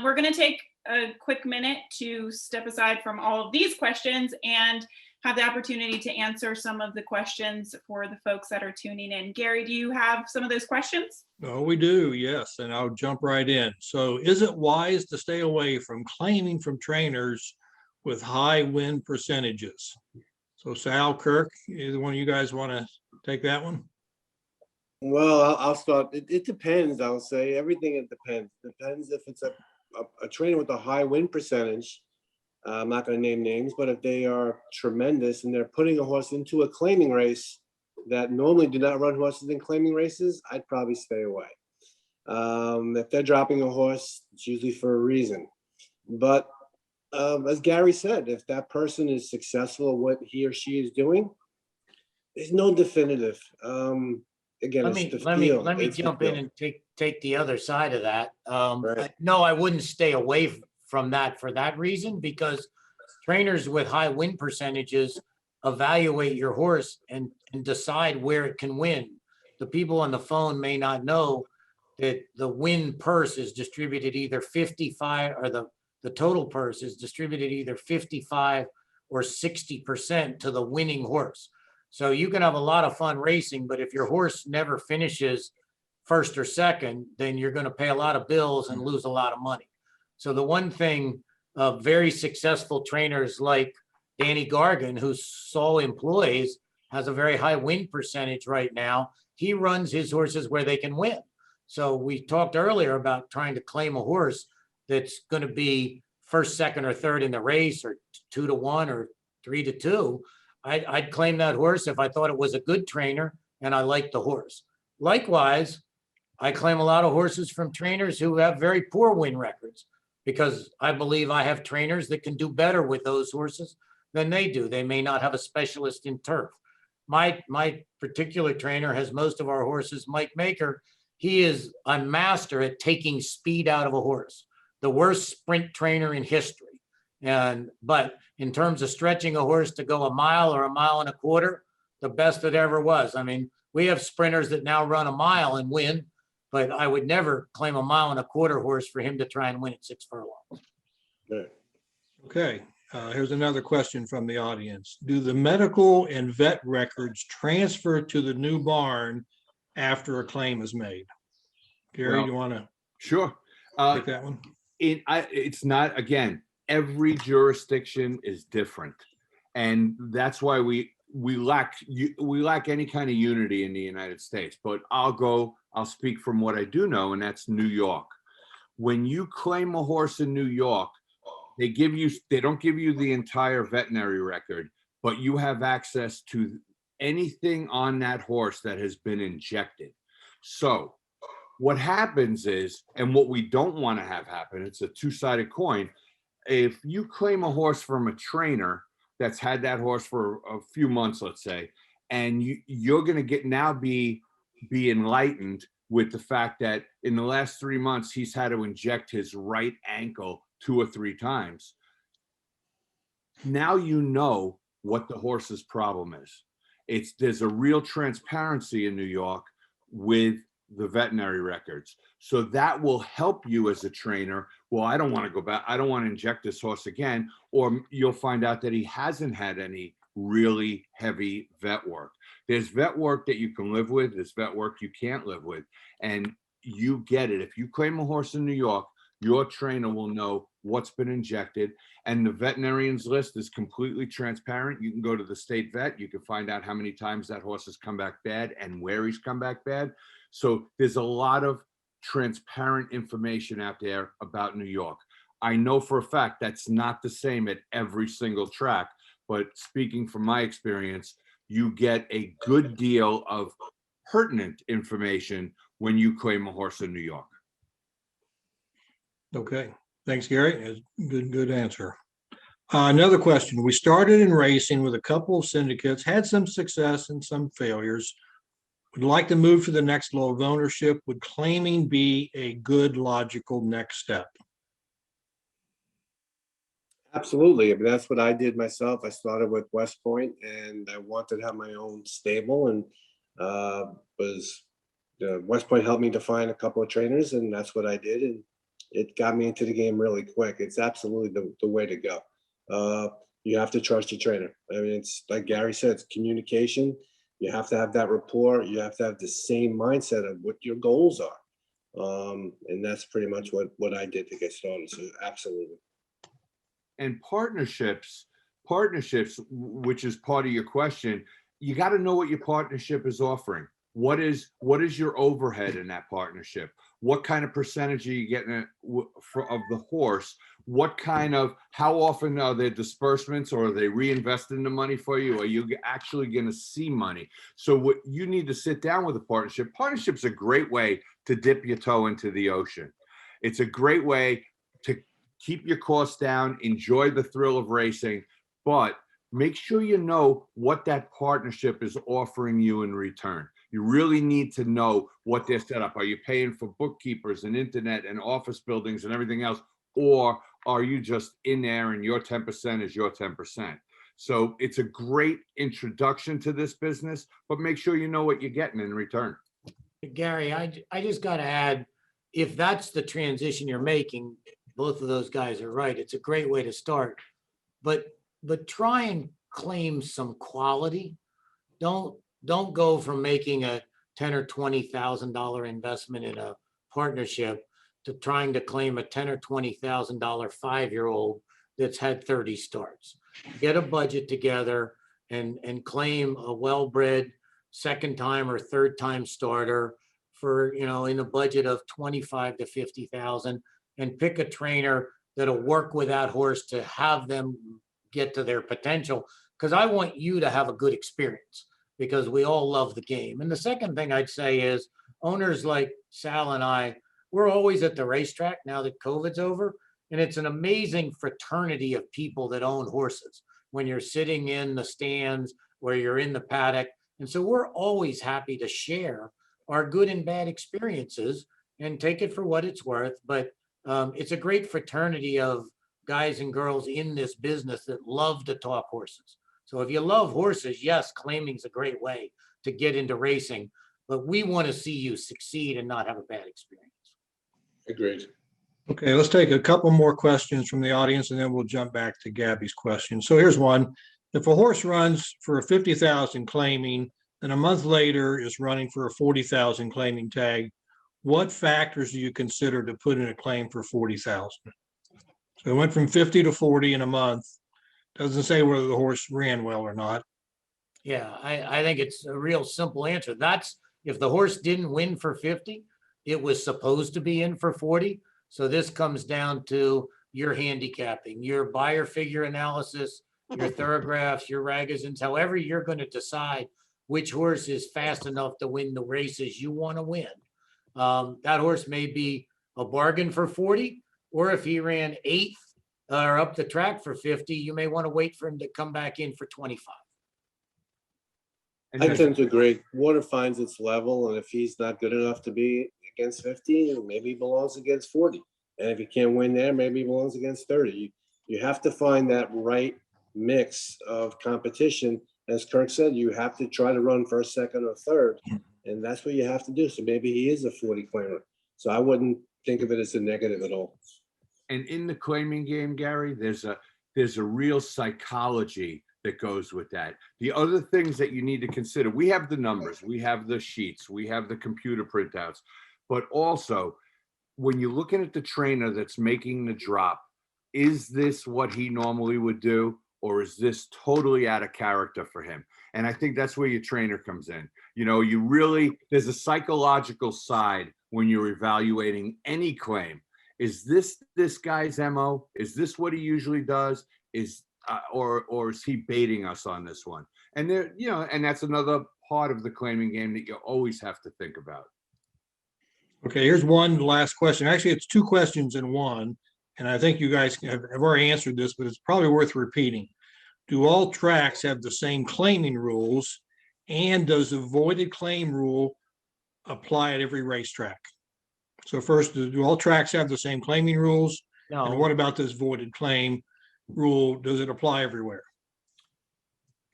We're going to take a quick minute to step aside from all of these questions and have the opportunity to answer some of the questions for the folks that are tuning in. Gary, do you have some of those questions? Oh, we do, yes, and I'll jump right in. So is it wise to stay away from claiming from trainers with high win percentages? So Sal, Kirk, either one of you guys want to take that one? Well, I'll start. It depends. I'll say everything. It depends. Depends if it's a trainer with a high win percentage. I'm not going to name names, but if they are tremendous and they're putting a horse into a claiming race that normally do not run horses in claiming races, I'd probably stay away. If they're dropping a horse, it's usually for a reason. But as Gary said, if that person is successful at what he or she is doing, there's no definitive. Again, Let it's me, the let me, feel. let me It's the jump in feel. and take the other side of that. Right. No, I wouldn't stay away from that for that reason, because trainers with high win percentages evaluate your horse and decide where it can win. The people on the phone may not know that the win purse is distributed either 55, or the total purse is distributed either 55 or 60% to the winning horse. So you can have a lot of fun racing, but if your horse never finishes first or second, then you're going to pay a lot of bills and lose a lot of money. So the one thing very successful trainers like Danny Gargan, whose sole employees, has a very high win percentage right now. He runs his horses where they can win. So we talked earlier about trying to claim a horse that's going to be first, second, or third in the race, or 2-1 or 3-2. I'd claim that horse if I thought it was a good trainer and I liked the horse. Likewise, I claim a lot of horses from trainers who have very poor win records, because I believe I have trainers that can do better with those horses than they do. They may not have a specialist in turf. My particular trainer has most of our horses. Mike Maker, he is a master at taking speed out of a horse, the worst sprint trainer in history. But in terms of stretching a horse to go 1 mile or 1.25 miles, the best that ever was. I mean, we have sprinters that now run 1 mile and win, but I would never claim 1.25 mile horse for him to try and win at 6 furlongs. Right. Okay, here's another question from the audience. Do the medical and vet records transfer to the new barn after a claim is made? Gary, Well, do you want to Sure. take that one? It's not, again, every jurisdiction is different. And that's why we lack any kind of unity in the United States. But I'll speak from what I do know, and that's New York. When you claim a horse in New York, they don't give you the entire veterinary record, but you have access to anything on that horse that has been injected. So what happens is, and what we don't want to have happen, it's a two-sided coin. If you claim a horse from a trainer that's had that horse for a few months, let's say, and you're going to be enlightened with the fact that in the last 3 months, he's had to inject his right ankle 2 or 3 times. Now you know what the horse's problem is. There's a real transparency in New York with the veterinary records. So that will help you as a trainer. Well, I don't want to go back. I don't want to inject this horse again. Or you'll find out that he hasn't had any really heavy vet work. There's vet work that you can live with. There's vet work you can't live with. And you get it. If you claim a horse in New York, your trainer will know what's been injected. And the veterinarian's list is completely transparent. You can go to the state vet. You can find out how many times that horse has come back bad and where he's come back bad. So there's a lot of transparent information out there about New York. I know for a fact that's not the same at every single track, but speaking from my experience, you get a good deal of pertinent information when you claim a horse in New York. Okay, thanks, Gary. Good answer. Another question. We started in racing with a couple of syndicates, had some success and some failures. Would like to move to the next level of ownership. Would claiming be a good, logical next step? Absolutely. I mean, that's what I did myself. I started with West Point and I wanted to have my own stable, and West Point helped me to find a couple of trainers, and that's what I did. And it got me into the game really quick. It's absolutely the way to go. You have to trust your trainer. I mean, it's like Gary said, it's communication. You have to have that rapport. You have to have the same mindset of what your goals are. And that's pretty much what I did to get started. So absolutely. And partnerships, which is part of your question, you got to know what your partnership is offering. What is your overhead in that partnership? What kind of percentage are you getting of the horse? How often are there disbursements, or are they reinvesting the money for you? Are you actually going to see money? So what you need to sit down with a partnership. Partnership's a great way to dip your toe into the ocean. It's a great way to keep your costs down, enjoy the thrill of racing, but make sure you know what that partnership is offering you in return. You really need to know what they're set up. Are you paying for bookkeepers and internet and office buildings and everything else? Or are you just in there and your 10% is your 10%? So it's a great introduction to this business, but make sure you know what you're getting in return. Gary, I just got to add, if that's the transition you're making, both of those guys are right. It's a great way to start, but try and claim some quality. Don't go from making a $10,000 or $20,000 investment in a partnership to trying to claim a $10,000 or $20,000 5-year-old that's had 30 starts. Get a budget together and claim a well-bred second time or third time starter for, in a budget of 25 to 50,000, and pick a trainer that'll work with that horse to have them get to their potential. Because I want you to have a good experience, because we all love the game. And the second thing I'd say is, owners like Sal and I, we're always at the racetrack now that COVID's over. And it's an amazing fraternity of people that own horses when you're sitting in the stands or you're in the paddock. And so we're always happy to share our good and bad experiences and take it for what it's worth. But it's a great fraternity of guys and girls in this business that love to talk horses. So if you love horses, yes, claiming's a great way to get into racing, but we want to see you succeed and not have a bad experience. Agreed. Okay, let's take a couple more questions from the audience and then we'll jump back to Gabby's question. So here's one. If a horse runs for a 50,000 claiming, and a month later is running for a 40,000 claiming tag, what factors do you consider to put in a claim for 40,000? So it went from 50 to 40 in a month. Doesn't say whether the horse ran well or not. Yeah, I think it's a real simple answer. That's if the horse didn't win for 50, it was supposed to be in for 40. So this comes down to your handicapping, your buyer figure analysis, your thoroughgraphs, your ragozins, however you're going to decide which horse is fast enough to win the races you want to win. That horse may be a bargain for 40, or if he ran 8th or up the track for 50, you may want to wait for him to come back in for 25. I tend to agree. Water finds its level, and if he's not good enough to be against 50, maybe he belongs against 40. And if he can't win there, maybe he belongs against 30. You have to find that right mix of competition. As Kirk said, you have to try to run first, second, or third, and that's what you have to do. So maybe he is a 40 claimer. So I wouldn't think of it as a negative at all. And in the claiming game, Gary, there's a real psychology that goes with that. The other things that you need to consider, we have the numbers, we have the sheets, we have the computer printouts, but also when you're looking at the trainer that's making the drop, is this what he normally would do? Or is this totally out of character for him? And I think that's where your trainer comes in. There's a psychological side when you're evaluating any claim. Is this guy's MO? Is this what he usually does? Or is he baiting us on this one? And and that's another part of the claiming game that you always have to think about. Okay, here's one last question. Actually, it's two questions in one. And I think you guys have already answered this, but it's probably worth repeating. Do all tracks have the same claiming rules? And does the voided claim rule apply at every racetrack? So first, do all tracks have the same claiming rules? No. And what about this voided claim rule? Does it apply everywhere?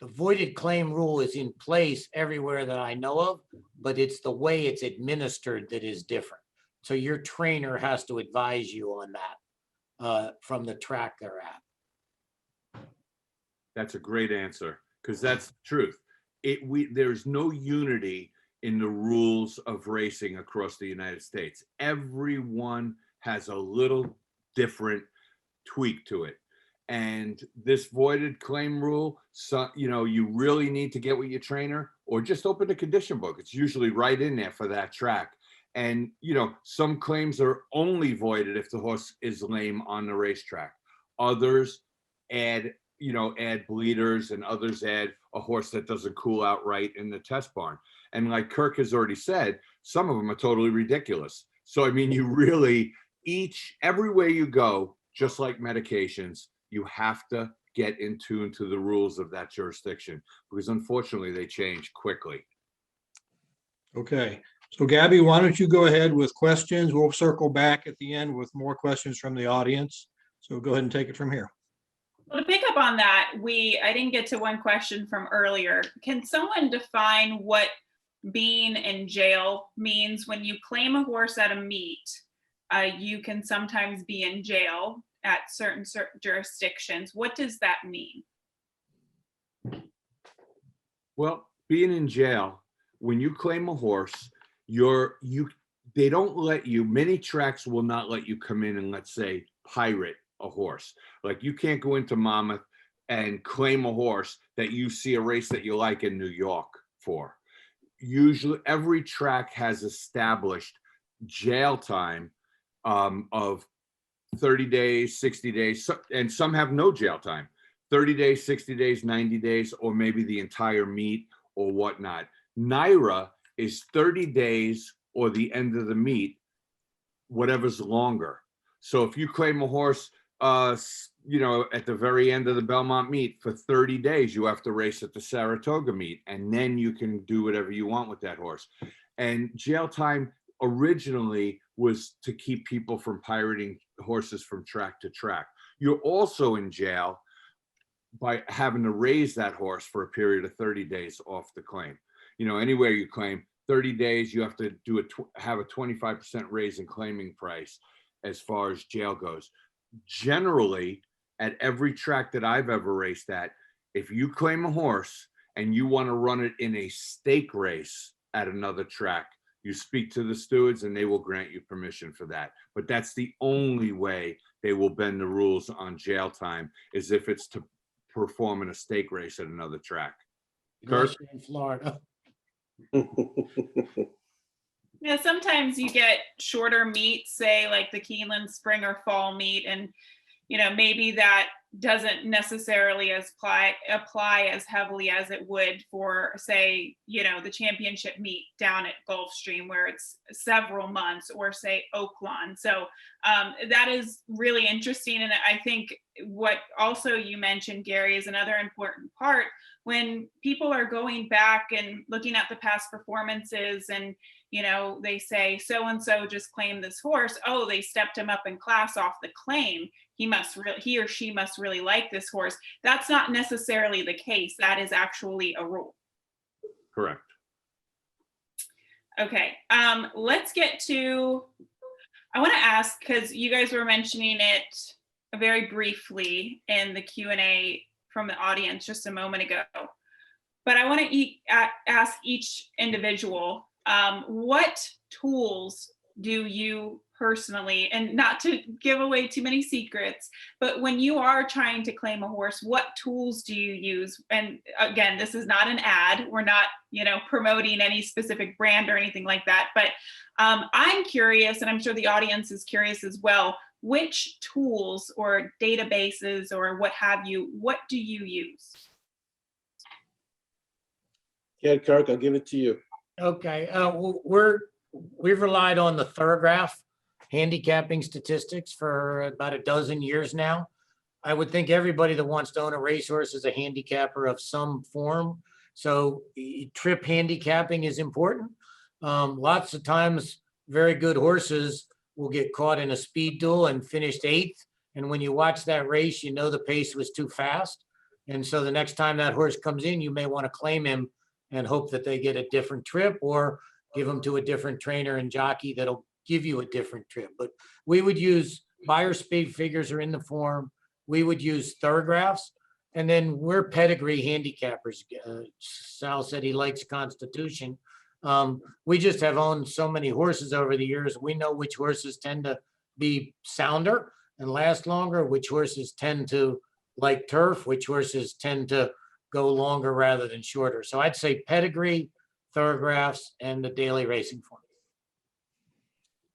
The voided claim rule is in place everywhere that I know of, but it's the way it's administered that is different. So your trainer has to advise you on that from the track they're at. That's a great answer, because that's the truth. There's no unity in the rules of racing across the United States. Everyone has a little different tweak to it. And this voided claim rule, so you really need to get with your trainer, or just open the condition book. It's usually right in there for that track. And, you know, some claims are only voided if the horse is lame on the racetrack. Others add bleeders, and others add a horse that doesn't cool out right in the test barn. And like Kirk has already said, some of them are totally ridiculous. So, I mean, you really, everywhere you go, just like medications, you have to get in tune to the rules of that jurisdiction, because unfortunately they change quickly. Okay, so Gabby, why don't you go ahead with questions? We'll circle back at the end with more questions from the audience. So go ahead and take it from here. Well, to pick up on that, I didn't get to one question from earlier. Can someone define what being in jail means? When you claim a horse at a meet, you can sometimes be in jail at certain jurisdictions. What does that mean? Well, being in jail, when you claim a horse, they don't let you, many tracks will not let you come in and, let's say, pirate a horse. Like, you can't go into Monmouth and claim a horse that you see a race that you like in New York for. Usually every track has established jail time of 30 days, 60 days, and some have no jail time, 30 days, 60 days, 90 days, or maybe the entire meet or whatnot. NYRA is 30 days or the end of the meet, whatever's longer. So if you claim a horse, at the very end of the Belmont meet for 30 days, you have to race at the Saratoga meet, and then you can do whatever you want with that horse. And jail time originally was to keep people from pirating horses from track to track. You're also in jail by having to raise that horse for a period of 30 days off the claim. You know, anywhere you claim 30 days, you have to have a 25% raise in claiming price as far as jail goes. Generally, at every track that I've ever raced at, if you claim a horse and you want to run it in a stake race at another track, you speak to the stewards and they will grant you permission for that. But that's the only way they will bend the rules on jail time, is if it's to perform in a stake race at another track. Unless you're in Florida. Yeah, sometimes you get shorter meets, say like the Keeneland spring or fall meet, and maybe that doesn't necessarily apply as heavily as it would for, say, the championship meet down at Gulfstream, where it's several months, or say Oaklawn. So that is really interesting. And I think what also you mentioned, Gary, is another important part. When people are going back and looking at the past performances, and they say so-and-so just claimed this horse, oh, they stepped him up in class off the claim, he or she must really like this horse. That's not necessarily the case. That is actually a rule. Correct. Okay, let's get to, I want to ask, because you guys were mentioning it very briefly in the Q&A from the audience just a moment ago, but I want to ask each individual, what tools do you personally, and not to give away too many secrets, but when you are trying to claim a horse, what tools do you use? And again, this is not an ad. We're not, promoting any specific brand or anything like that, but I'm curious, and I'm sure the audience is curious as well, which tools or databases or what have you, what do you use? Yeah, Kirk, I'll give it to you. Okay, we've relied on the Thorograph handicapping statistics for about a dozen years now. I would think everybody that wants to own a racehorse is a handicapper of some form. So trip handicapping is important. Lots of times, very good horses will get caught in a speed duel and finished 8th. And when you watch that race, the pace was too fast. And so the next time that horse comes in, you may want to claim him and hope that they get a different trip, or give them to a different trainer and jockey that'll give you a different trip. But we would use buyer speed figures are in the form. We would use Thorographs, and then we're pedigree handicappers. Sal said he likes Constitution. We just have owned so many horses over the years. We know which horses tend to be sounder and last longer, which horses tend to like turf, which horses tend to go longer rather than shorter. So I'd say pedigree, thoroughgraphs, and the daily racing form.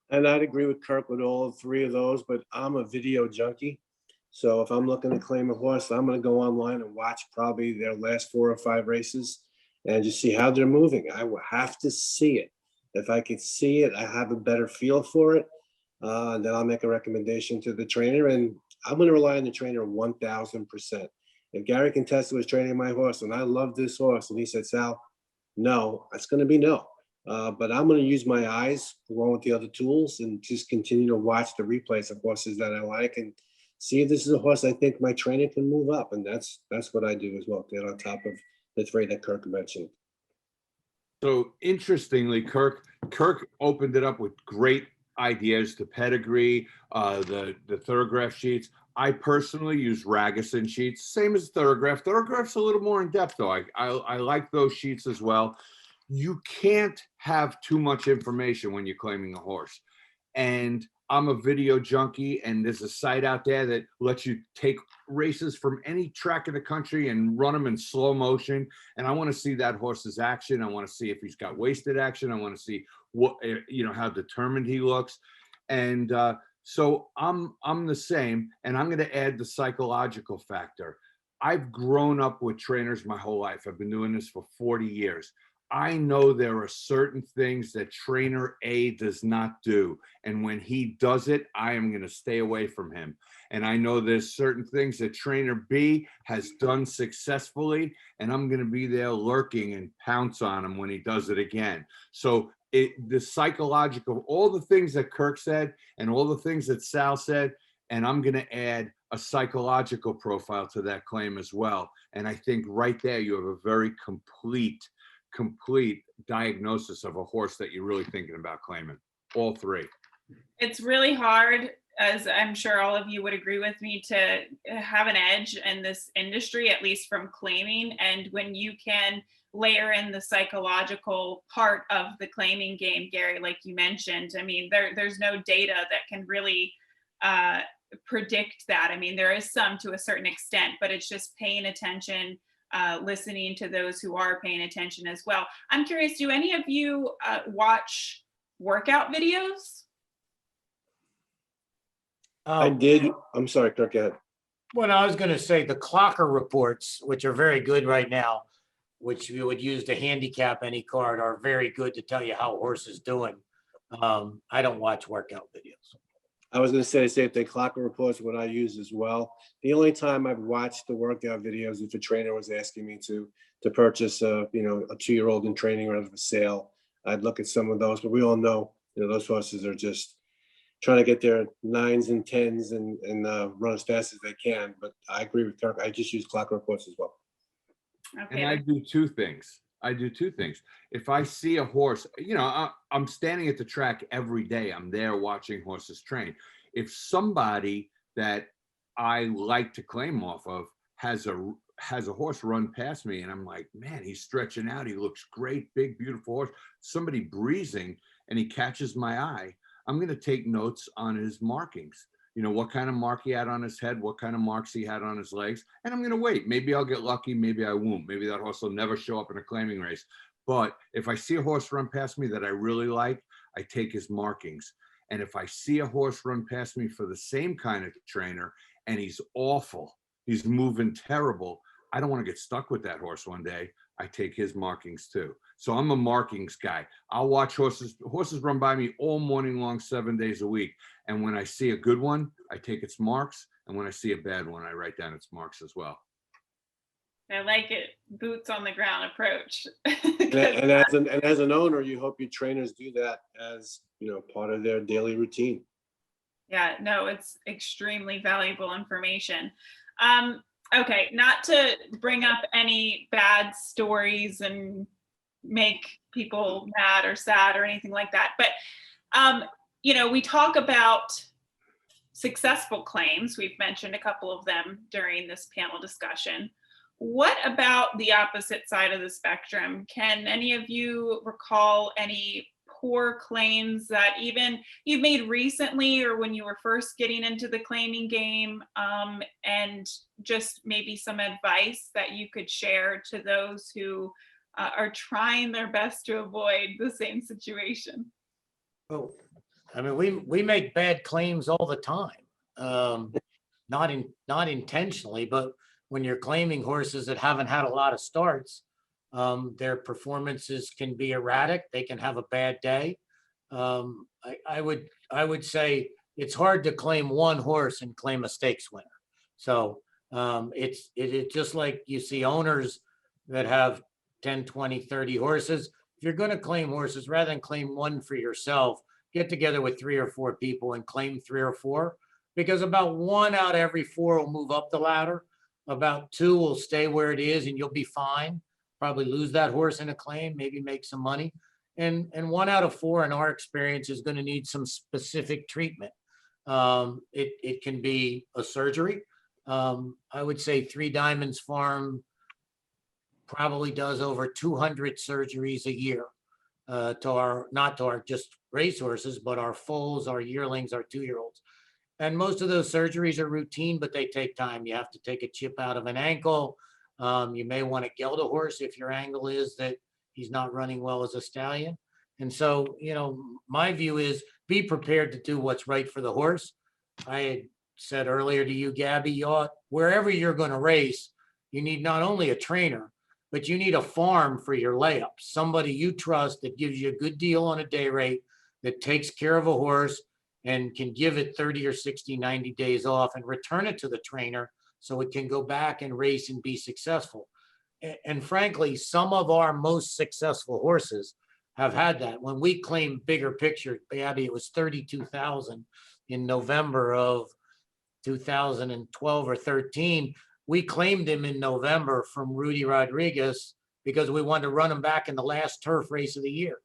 And I'd agree with Kirk with all three of those, but I'm a video junkie. So if I'm looking to claim a horse, I'm going to go online and watch probably their last 4 or 5 races and just see how they're moving. I will have to see it. If I can see it, I have a better feel for it. Then I'll make a recommendation to the trainer, and I'm going to rely on the trainer 1000%. If Gary Contessa was training my horse and I love this horse and he said, Sal, no, it's going to be no. But I'm going to use my eyes along with the other tools and just continue to watch the replays of horses that I like and see if this is a horse I think my trainer can move up. And that's what I do as well, get on top of the 3 that Kirk mentioned. So interestingly, Kirk opened it up with great ideas to pedigree, the thoroughgraph sheets. I personally use Ragusan sheets, same as thoroughgraph. Thoroughgraph's a little more in depth though. I like those sheets as well. You can't have too much information when you're claiming a horse. And I'm a video junkie, and there's a site out there that lets you take races from any track in the country and run them in slow motion. And I want to see that horse's action. I want to see if he's got wasted action. I want to see what, how determined he looks. And so I'm the same, and I'm going to add the psychological factor. I've grown up with trainers my whole life. I've been doing this for 40 years. I know there are certain things that trainer A does not do. And when he does it, I am going to stay away from him. And I know there's certain things that trainer B has done successfully, and I'm going to be there lurking and pounce on him when he does it again. So the psychological, all the things that Kirk said and all the things that Sal said, and I'm going to add a psychological profile to that claim as well. And I think right there, you have a very complete diagnosis of a horse that you're really thinking about claiming, all 3. It's really hard, as I'm sure all of you would agree with me, to have an edge in this industry, at least from claiming. And when you can layer in the psychological part of the claiming game, Gary, like you mentioned, I mean, there's no data that can really predict that. I mean, there is some to a certain extent, but it's just paying attention, listening to those who are paying attention as well. I'm curious, do any of you watch workout videos? I did. I'm sorry, Kirk, go ahead. Well, I was going to say the Clocker reports, which are very good right now, which you would use to handicap any card, are very good to tell you how a horse is doing. I don't watch workout videos. I was going to say the same thing. Clocker reports what I use as well. The only time I've watched the workout videos if a trainer was asking me to purchase a 2-year-old in training or for sale, I'd look at some of those. But we all know, those horses are just trying to get their 9s and 10s and run as fast as they can. But I agree with Kirk. I just use Clocker reports as well. Okay. And I do two things. If I see a horse, I'm standing at the track every day. I'm there watching horses train. If somebody that I like to claim off of has a horse run past me and I'm like, man, he's stretching out. He looks great, big, beautiful horse. Somebody breezing and he catches my eye. I'm going to take notes on his markings. What kind of mark he had on his head, what kind of marks he had on his legs. And I'm going to wait. Maybe I'll get lucky. Maybe I won't. Maybe that horse will never show up in a claiming race. But if I see a horse run past me that I really like, I take his markings. And if I see a horse run past me for the same kind of trainer and he's awful, he's moving terrible, I don't want to get stuck with that horse one day. I take his markings too. So I'm a markings guy. I'll watch horses run by me all morning long, 7 days a week. And when I see a good one, I take its marks. And when I see a bad one, I write down its marks as well. I like it. Boots on the ground approach. And as an owner, you hope your trainers do that as, part of their daily routine. Yeah, no, it's extremely valuable information. Okay, not to bring up any bad stories and make people mad or sad or anything like that, but we talk about successful claims. We've mentioned a couple of them during this panel discussion. What about the opposite side of the spectrum? Can any of you recall any core claims that even you've made recently or when you were first getting into the claiming game, and just maybe some advice that you could share to those who are trying their best to avoid the same situation? Oh, I mean, we make bad claims all the time. Not intentionally, but when you're claiming horses that haven't had a lot of starts, their performances can be erratic. They can have a bad day. I would say it's hard to claim one horse and claim a stakes winner. So it's just like you see owners that have 10, 20, 30 horses. If you're going to claim horses, rather than claim one for yourself, get together with 3 or 4 people and claim 3 or 4, because about 1 out of every 4 will move up the ladder. About 2 will stay where it is and you'll be fine. Probably lose that horse in a claim, maybe make some money. And 1 out of 4 in our experience is going to need some specific treatment. It can be a surgery. I would say Three Diamonds Farm probably does over 200 surgeries a year to our, not to our just racehorses, but our foals, our yearlings, our 2-year-olds. And most of those surgeries are routine, but they take time. You have to take a chip out of an ankle. You may want to geld a horse if your angle is that he's not running well as a stallion. And so, my view is be prepared to do what's right for the horse. I had said earlier to you, Gabby, wherever you're going to race, you need not only a trainer, but you need a farm for your layups. Somebody you trust that gives you a good deal on a day rate, that takes care of a horse and can give it 30 or 60, 90 days off and return it to the trainer so it can go back and race and be successful. And frankly, some of our most successful horses have had that. When we claimed Bigger Picture, Abby, it was 32,000 in November of 2012 or 13. We claimed him in November from Rudy Rodriguez because we wanted to run him back in the last turf race of the year.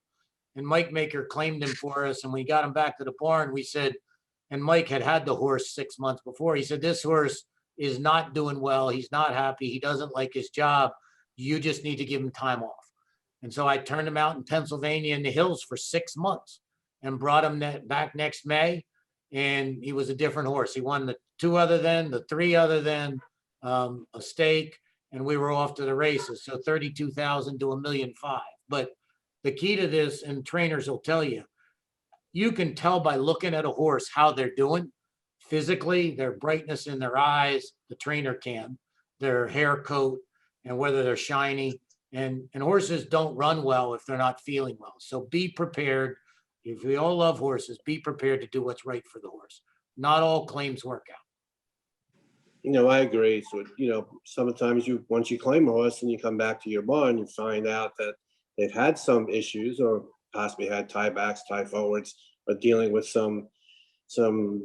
And Mike Maker claimed him for us, and we got him back to the barn. We said, and Mike had the horse 6 months before. He said, this horse is not doing well. He's not happy. He doesn't like his job. You just need to give him time off. And so I turned him out in Pennsylvania in the hills for 6 months and brought him back next May. And he was a different horse. He won the 2 other than, the 3 other than, a stake, and we were off to the races. So 32,000 to $1.5 million. But the key to this, and trainers will tell you, you can tell by looking at a horse how they're doing physically, their brightness in their eyes, the trainer can, their hair coat, and whether they're shiny. And horses don't run well if they're not feeling well. So be prepared. If we all love horses, be prepared to do what's right for the horse. Not all claims work out. I agree. So, sometimes once you claim a horse and you come back to your barn, you find out that they've had some issues or possibly had tie backs, tie forwards, or dealing with some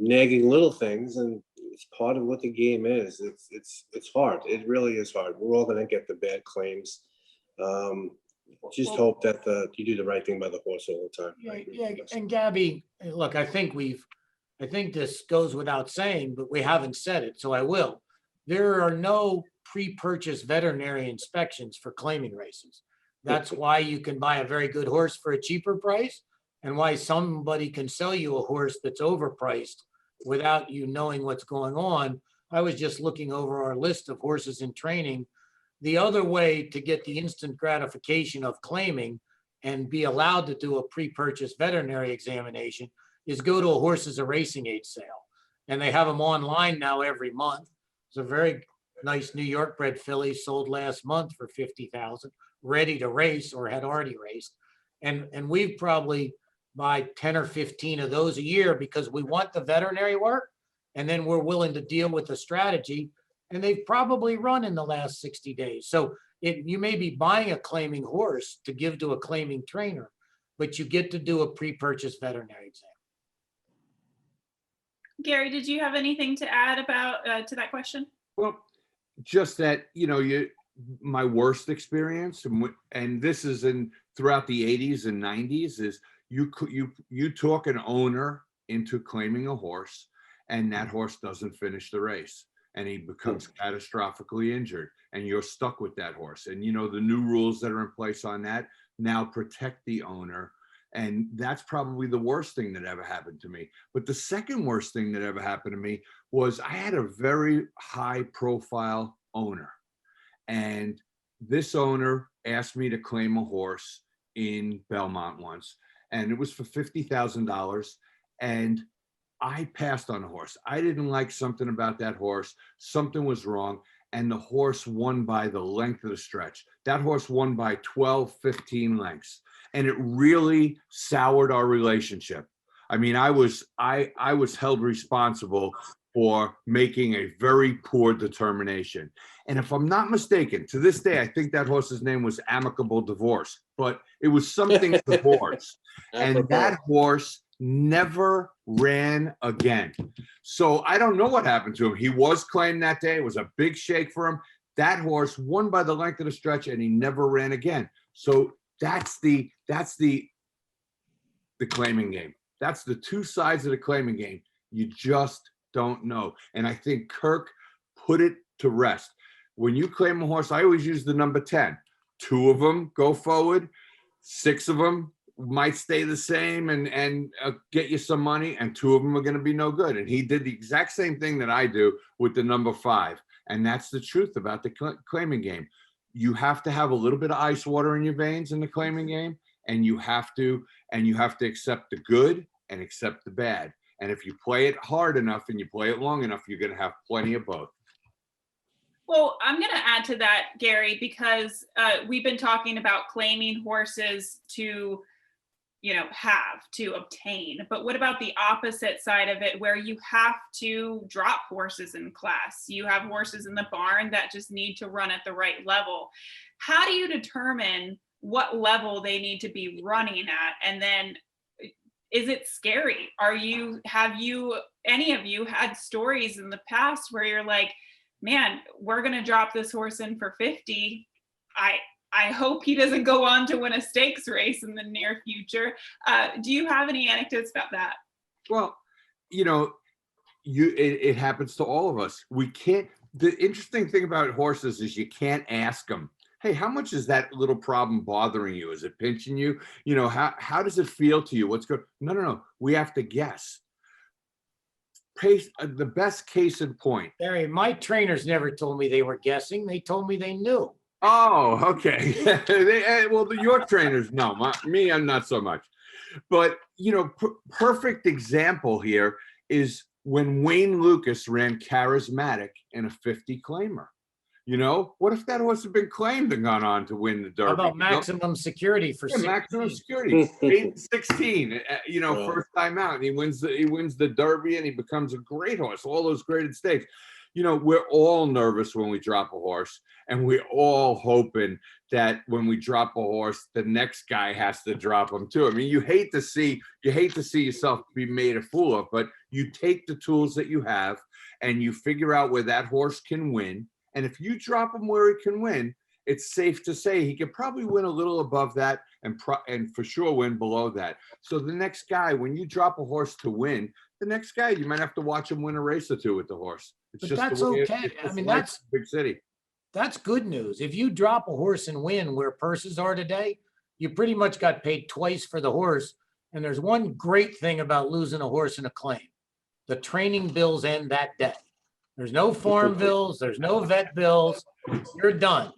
nagging little things. And it's part of what the game is. It's hard. It really is hard. We're all going to get the bad claims. Just hope that you do the right thing by the horse all the time. Yeah. And Gabby, look, I think this goes without saying, but we haven't said it, so I will. There are no pre-purchase veterinary inspections for claiming races. That's why you can buy a very good horse for a cheaper price, and why somebody can sell you a horse that's overpriced without you knowing what's going on. I was just looking over our list of horses in training. The other way to get the instant gratification of claiming and be allowed to do a pre-purchase veterinary examination is go to a Horses a Racing Age sale. And they have them online now every month. It's a very nice New York bred filly sold last month for 50,000, ready to race or had already raced. And we probably buy 10 or 15 of those a year because we want the veterinary work, and then we're willing to deal with the strategy. And they've probably run in the last 60 days. So you may be buying a claiming horse to give to a claiming trainer, but you get to do a pre-purchase veterinary exam. Gary, did you have anything to add about to that question? Well, just that, my worst experience, and this is throughout the 80s and 90s, is you talk an owner into claiming a horse, and that horse doesn't finish the race, and he becomes catastrophically injured, and you're stuck with that horse. And the new rules that are in place on that now protect the owner, And that's probably the worst thing that ever happened to me. But the second worst thing that ever happened to me was I had a very high profile owner. And this owner asked me to claim a horse in Belmont once, and it was for $50,000. And I passed on the horse. I didn't like something about that horse. Something was wrong. And the horse won by the length of the stretch. That horse won by 12, 15 lengths. And it really soured our relationship. I mean, I was held responsible for making a very poor determination. And if I'm not mistaken, to this day, I think that horse's name was Amicable Divorce, but it was something divorce. And that horse never ran again. So I don't know what happened to him. He was claimed that day. It was a big shake for him. That horse won by the length of the stretch, and he never ran again. So that's the claiming game. That's the two sides of the claiming game. You just don't know. And I think Kirk put it to rest. When you claim a horse, I always use the number 10. 2 of them go forward, 6 of them might stay the same and get you some money, and 2 of them are going to be no good. And he did the exact same thing that I do with the number 5. And that's the truth about the claiming game. You have to have a little bit of ice water in your veins in the claiming game, and you have to accept the good and accept the bad. And if you play it hard enough and you play it long enough, you're going to have plenty of both. Well, I'm going to add to that, Gary, because we've been talking about claiming horses to, have to obtain. But what about the opposite side of it, where you have to drop horses in class? You have horses in the barn that just need to run at the right level. How do you determine what level they need to be running at? And then is it scary? Have any of you had stories in the past where you're like, man, we're going to drop this horse in for 50. I hope he doesn't go on to win a stakes race in the near future. Do you have any anecdotes about that? Well, it happens to all of us. The interesting thing about horses is you can't ask them, hey, how much is that little problem bothering you? Is it pinching you? How does it feel to you? What's good? No. We have to guess. The best case in point. Barry, my trainers never told me they were guessing. They told me they knew. Oh, okay. Your trainers know. Me, I'm not so much. But, perfect example here is when Wayne Lucas ran Charismatic in a 50 claimer. What if that horse had been claimed and gone on to win the Derby? How about Maximum Security for 16? Maximum Security, 8-16. First time out, and he wins the Derby, and he becomes a great horse. All those graded stakes. We're all nervous when we drop a horse, and we're all hoping that when we drop a horse, the next guy has to drop him too. I mean, you hate to see yourself be made a fool of, but you take the tools that you have, and you figure out where that horse can win. And if you drop him where he can win, it's safe to say he could probably win a little above that and for sure win below that. So the next guy, when you drop a horse to win, the next guy, you might have to watch him win a race or 2 with the horse. But that's okay. I mean, that's big city. That's good news. If you drop a horse and win where purses are today, you pretty much got paid twice for the horse. And there's one great thing about losing a horse in a claim. The training bills end that day. There's no farm bills. There's no vet bills. You're done.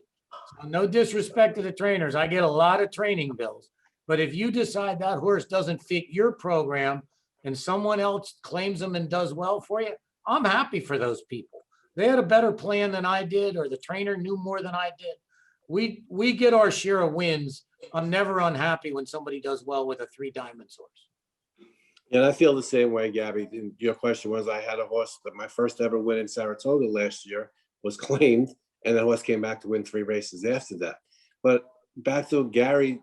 So no disrespect to the trainers. I get a lot of training bills. But if you decide that horse doesn't fit your program and someone else claims them and does well for you, I'm happy for those people. They had a better plan than I did, or the trainer knew more than I did. We get our share of wins. I'm never unhappy when somebody does well with a 3 Diamonds horse. And I feel the same way, Gabby. And your question was, I had a horse that my first ever win in Saratoga last year was claimed, and the horse came back to win 3 races after that. But back to Gary's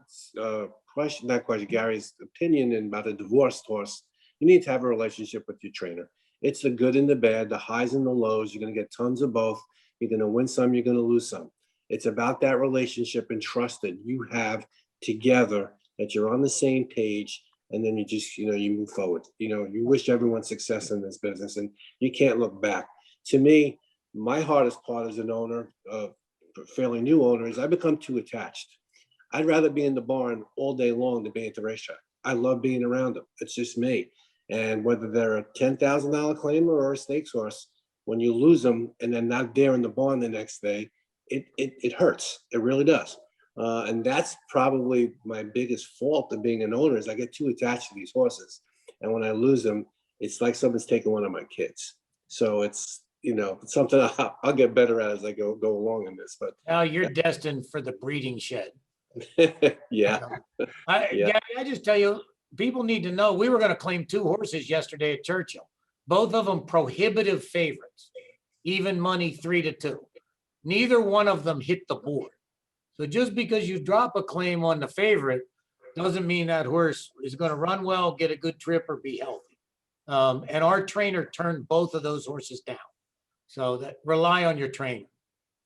Gary's opinion about a divorced horse, you need to have a relationship with your trainer. It's the good and the bad, the highs and the lows. You're going to get tons of both. You're going to win some, you're going to lose some. It's about that relationship and trust that you have together, that you're on the same page, and then you just, you move forward. You wish everyone success in this business, and you can't look back. To me, my hardest part as an owner, fairly new owner, is I become too attached. I'd rather be in the barn all day long than be at the racetrack. I love being around them. It's just me. And whether they're a $10,000 claimer or a stakes horse, when you lose them and they're not there in the barn the next day, it hurts. It really does. And that's probably my biggest fault of being an owner is I get too attached to these horses. And when I lose them, it's like someone's taking one of my kids. So it's, it's something I'll get better at as I go along in this. But Now you're destined for the breeding shed. yeah. Yeah. Gary, I just tell you, people need to know, we were going to claim 2 horses yesterday at Churchill. Both of them prohibitive favorites, even money 3-2. Neither one of them hit the board. So just because you drop a claim on the favorite doesn't mean that horse is going to run well, get a good trip, or be healthy. And our trainer turned both of those horses down. So that rely on your trainer.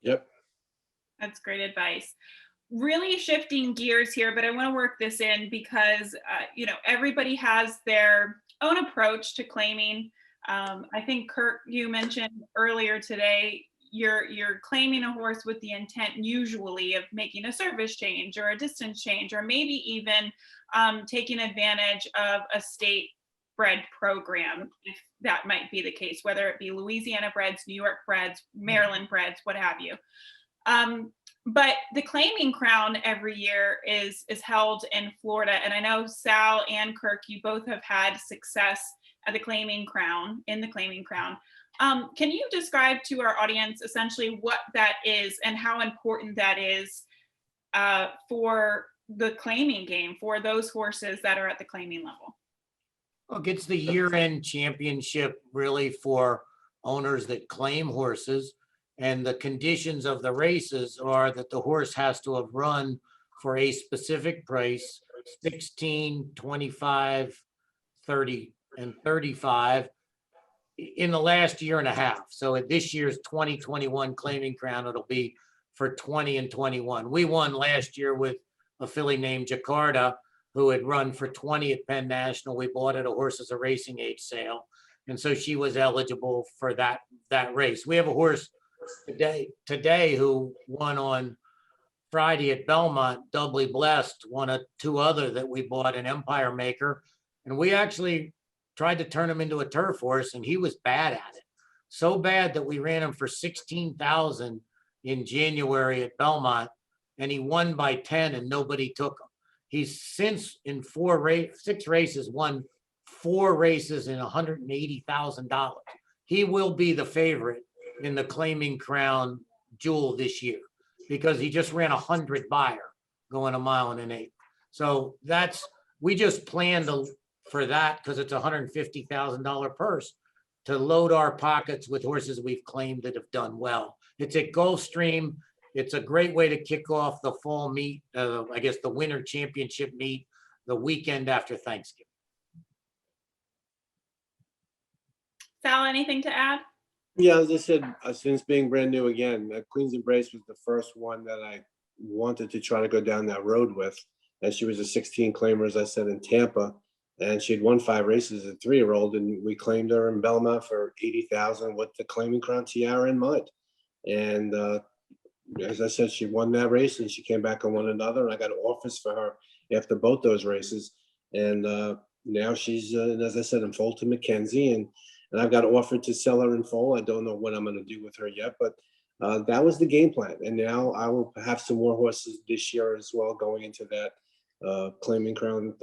Yep. That's great advice. Really shifting gears here, but I want to work this in because, everybody has their own approach to claiming. I think, Kirk, you mentioned earlier today, you're claiming a horse with the intent usually of making a service change or a distance change, or maybe even taking advantage of a state bred program, if that might be the case, whether it be Louisiana breds, New York breds, Maryland breds, what have you. But the Claiming Crown every year is held in Florida. And I know Sal and Kirk, you both have had success at the Claiming Crown, in the Claiming Crown. Can you describe to our audience essentially what that is and how important that is for the claiming game, for those horses that are at the claiming level? Look, it's the year-end championship really for owners that claim horses. And the conditions of the races are that the horse has to have run for a specific price, 16, 25, 30, and 35 in the last year and a half. So at this year's 2021 Claiming Crown, it'll be for 20 and 21. We won last year with a filly named Jakarta, who had run for 20 at Penn National. We bought at a horse as a racing age sale. And so she was eligible for that race. We have a horse today who won on Friday at Belmont, Doubly Blessed, one of 2 other that we bought, an Empire Maker. And we actually tried to turn him into a turf horse, and he was bad at it. So bad that we ran him for 16,000 in January at Belmont, and he won by 10 and nobody took him. He's since in 6 races won 4 races in $180,000. He will be the favorite in the Claiming Crown Jewel this year because he just ran 100 buyer going 1 mile and an eighth. So we just planned for that because it's $150,000 purse to load our pockets with horses we've claimed that have done well. It's at Gulfstream. It's a great way to kick off the fall meet, I guess the winter championship meet, the weekend after Thanksgiving. Sal, anything to add? Yeah, as I said, since being brand new again, Queen's Embrace was the first one that I wanted to try to go down that road with. And she was a 16 claimer, as I said, in Tampa. And she'd won 5 races as a 3-year-old. And we claimed her in Belmont for $80,000 with the Claiming Crown tiara in mind. And as I said, she won that race and she came back and won another. And I got offers for her after both those races. And now she's, as I said, in Fulton McKenzie. And I've got offered to sell her in full. I don't know what I'm going to do with her yet, but that was the game plan. And now I will have some more horses this year as well going into that Claiming Crown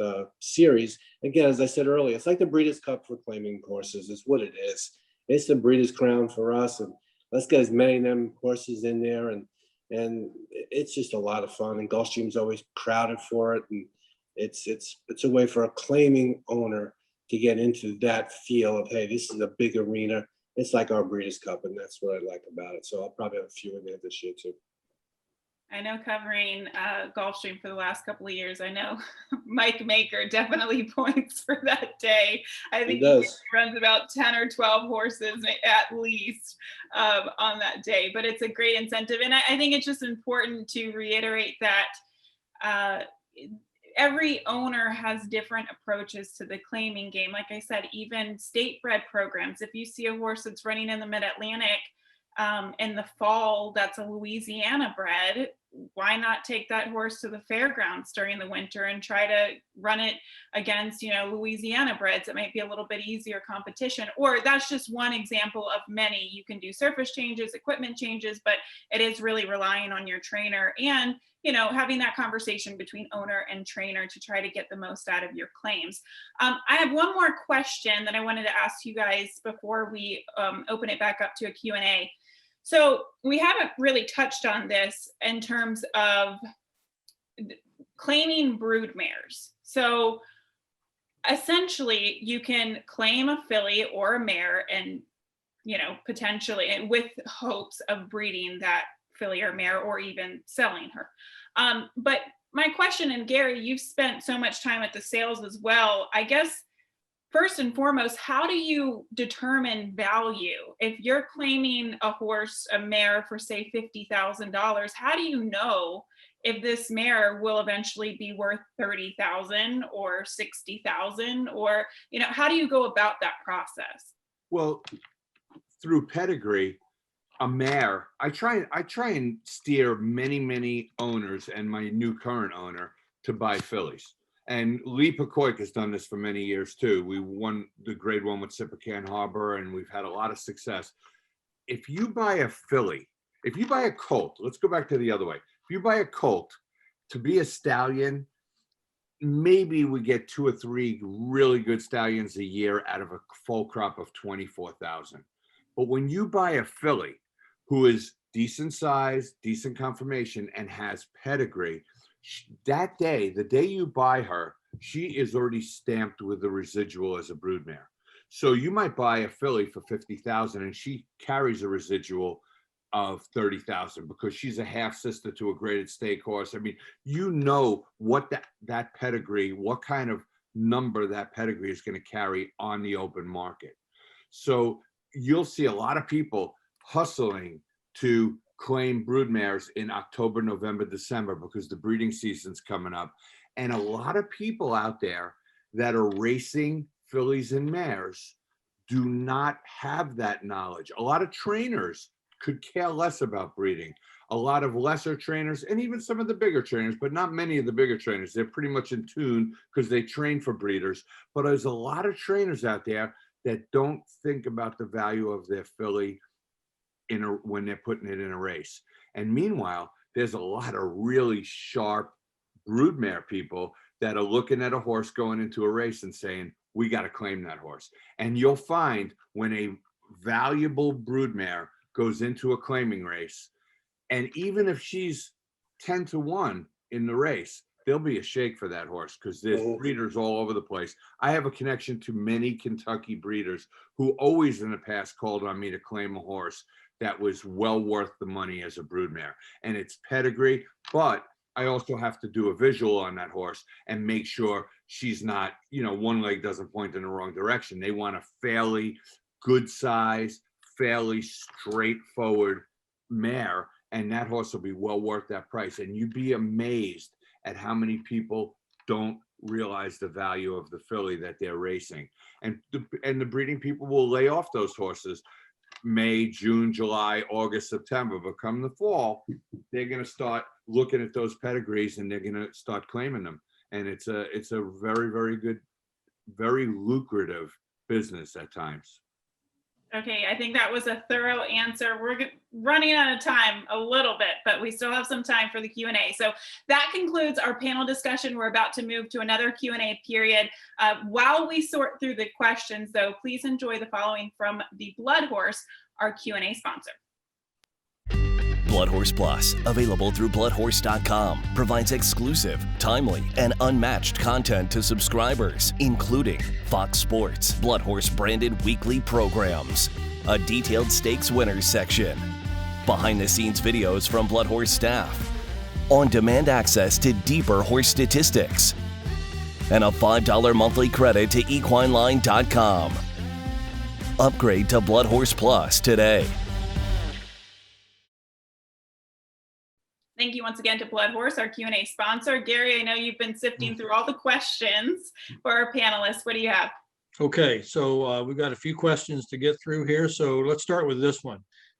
series. Again, as I said earlier, it's like the Breeders' Cup for claiming horses. It's what it is. It's the Breeders' Crown for us. And let's get as many of them horses in there. And it's just a lot of fun. And Gulfstream's always crowded for it. And it's a way for a claiming owner to get into that feel of, hey, this is a big arena. It's like our Breeders' Cup, and that's what I like about it. So I'll probably have a few in there this year too. I know covering Gulfstream for the last couple of years, I know Mike Maker definitely points for that day. I think he runs about 10 or 12 horses at least on that day, but it's a great incentive. And I think it's just important to reiterate that every owner has different approaches to the claiming game. Like I said, even state bred programs, if you see a horse that's running in the Mid-Atlantic in the fall, that's a Louisiana bred, why not take that horse to the fairgrounds during the winter and try to run it against, Louisiana breds? It might be a little bit easier competition. Or that's just one example of many. You can do surface changes, equipment changes, but it is really relying on your trainer and, having that conversation between owner and trainer to try to get the most out of your claims. I have one more question that I wanted to ask you guys before we open it back up to a Q&A. So we haven't really touched on this in terms of claiming brood mares. So essentially you can claim a filly or a mare and, potentially, and with hopes of breeding that filly or mare or even selling her. But my question, and Gary, you've spent so much time at the sales as well. I guess first and foremost, how do you determine value? If you're claiming a horse, a mare for say $50,000, how do you know if this mare will eventually be worth $30,000 or $60,000? Or, how do you go about that process? Well, through pedigree, a mare, I try and steer many owners and my new current owner to buy fillies. And Lee Pekoik has done this for many years too. We won the grade 1 with Sippacan Harbor, and we've had a lot of success. If you buy a filly, if you buy a colt, let's go back to the other way. If you buy a colt to be a stallion, maybe we get 2 or 3 really good stallions a year out of a full crop of 24,000. But when you buy a filly who is decent size, decent conformation, and has pedigree, that day, the day you buy her, she is already stamped with the residual as a broodmare. So you might buy a filly for $50,000 and she carries a residual of $30,000 because she's a half sister to a graded stake horse. I mean, what that pedigree, what kind of number that pedigree is going to carry on the open market. So you'll see a lot of people hustling to claim broodmares in October, November, December, because the breeding season's coming up. And a lot of people out there that are racing fillies and mares do not have that knowledge. A lot of trainers could care less about breeding. A lot of lesser trainers, and even some of the bigger trainers, but not many of the bigger trainers. They're pretty much in tune because they train for breeders. But there's a lot of trainers out there that don't think about the value of their filly when they're putting it in a race. And meanwhile, there's a lot of really sharp broodmare people that are looking at a horse going into a race and saying, we got to claim that horse. And you'll find when a valuable broodmare goes into a claiming race, and even if she's 10-1 in the race, there'll be a shake for that horse because there's breeders all over the place. I have a connection to many Kentucky breeders who always in the past called on me to claim a horse that was well worth the money as a broodmare. And it's pedigree, but I also have to do a visual on that horse and make sure she's not, one leg doesn't point in the wrong direction. They want a fairly good size, fairly straightforward mare, and that horse will be well worth that price. And you'd be amazed at how many people don't realize the value of the filly that they're racing. And the breeding people will lay off those horses May, June, July, August, September, but come the fall, they're going to start looking at those pedigrees and they're going to start claiming them. And it's a very, very good, very lucrative business at times. Okay, I think that was a thorough answer. We're running out of time a little bit, but we still have some time for the Q&A. So that concludes our panel discussion. We're about to move to another Q&A period. While we sort through the questions, though, please enjoy the following from the Blood Horse, our Q&A sponsor. Blood Horse Plus, available through bloodhorse.com, provides exclusive, timely, and unmatched content to subscribers, including Fox Sports, Blood Horse branded weekly programs, a detailed stakes winners section, behind-the-scenes videos from Blood Horse staff, on-demand access to deeper horse statistics, and a $5 monthly credit to equineline.com. Upgrade to Blood Horse Plus today. Thank you once again to Blood Horse, our Q&A sponsor. Gary, I know you've been sifting through all the questions for our panelists. What do you have? Okay, so we've got a few questions to get through here. So let's start with this one.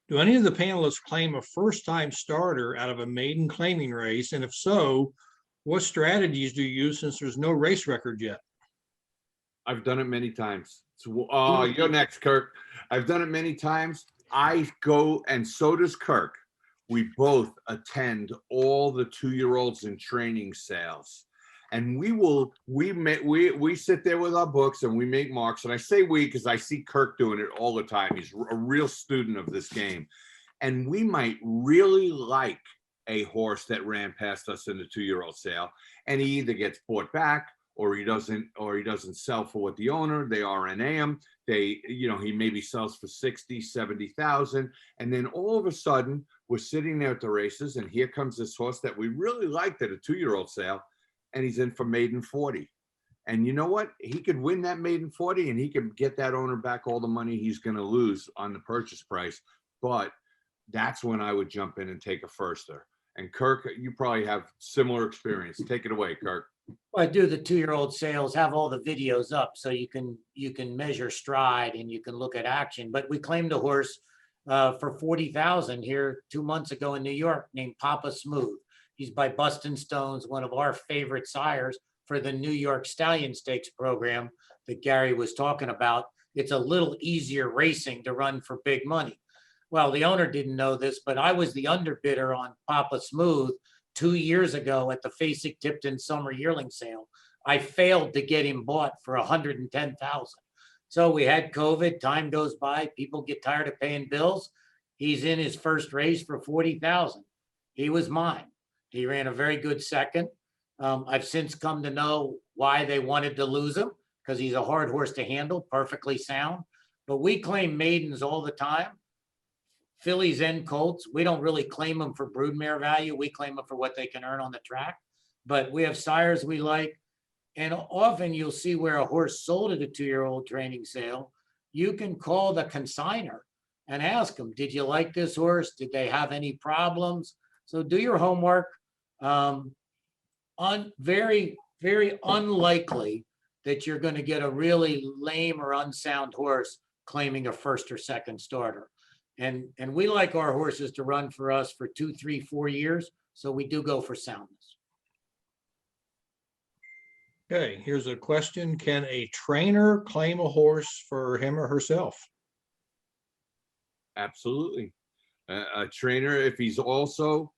Do any of the panelists claim a first-time starter out of a maiden claiming race? And if so, what strategies do you use since there's no race record yet? I've done it many times. So, you're next, Kirk. I've done it many times. I go, and so does Kirk. We both attend all the 2-year-olds in training sales. And we sit there with our books and we make marks. And I say we because I see Kirk doing it all the time. He's a real student of this game. And we might really like a horse that ran past us in the 2-year-old sale, and he either gets bought back or he doesn't sell for what the owner, they RNA him. He maybe sells for 60, 70,000. And then all of a sudden we're sitting there at the races and here comes this horse that we really liked at a 2-year-old sale, and he's in for maiden 40. And you know what? He could win that maiden 40 and he could get that owner back all the money he's going to lose on the purchase price. But that's when I would jump in and take a firster. And Kirk, you probably have similar experience. Take it away, Kirk. I do the 2-year-old sales, have all the videos up so you can measure stride and you can look at action. But we claimed a horse for 40,000 here 2 months ago in New York named Papa Smooth. He's by Bustin' Stones, one of our favorite sires for the New York Stallion Stakes program that Gary was talking about. It's a little easier racing to run for big money. Well, the owner didn't know this, but I was the underbidder on Papa Smooth 2 years ago at the Fasig-Tipton Summer Yearling Sale. I failed to get him bought for 110,000. So we had COVID, time goes by, people get tired of paying bills. He's in his first race for 40,000. He was mine. He ran a very good second. I've since come to know why they wanted to lose him, because he's a hard horse to handle, perfectly sound. But we claim maidens all the time. Fillies and colts, we don't really claim them for broodmare value. We claim them for what they can earn on the track. But we have sires we like. And often you'll see where a horse sold at a 2-year-old training sale. You can call the consignor and ask them, did you like this horse? Did they have any problems? So do your homework. Very, very unlikely that you're going to get a really lame or unsound horse claiming a first or second starter. And we like our horses to run for us for 2, 3, 4 years. So we do go for soundness. Okay, here's a question. Can a trainer claim a horse for him or herself? Absolutely. A trainer, if he is also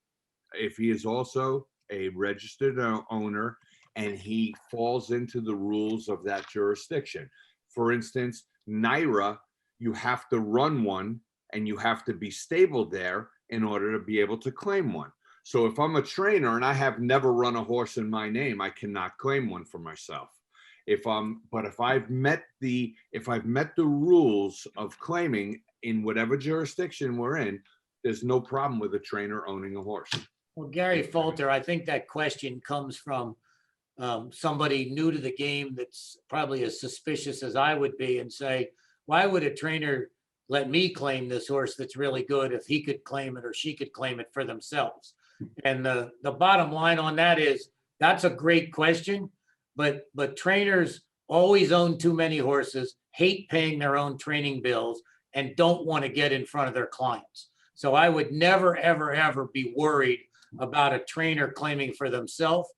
a registered owner and he falls into the rules of that jurisdiction. For instance, NYRA, you have to run one and you have to be stable there in order to be able to claim one. So if I'm a trainer and I have never run a horse in my name, I cannot claim one for myself. If I've met the rules of claiming in whatever jurisdiction we're in, there's no problem with a trainer owning a horse. Well, Gary Falter, I think that question comes from somebody new to the game that's probably as suspicious as I would be and say, why would a trainer let me claim this horse that's really good if he could claim it or she could claim it for themselves? And the bottom line on that is, that's a great question, but trainers always own too many horses, hate paying their own training bills, and don't want to get in front of their clients. So I would never, ever, ever be worried about a trainer claiming for themselves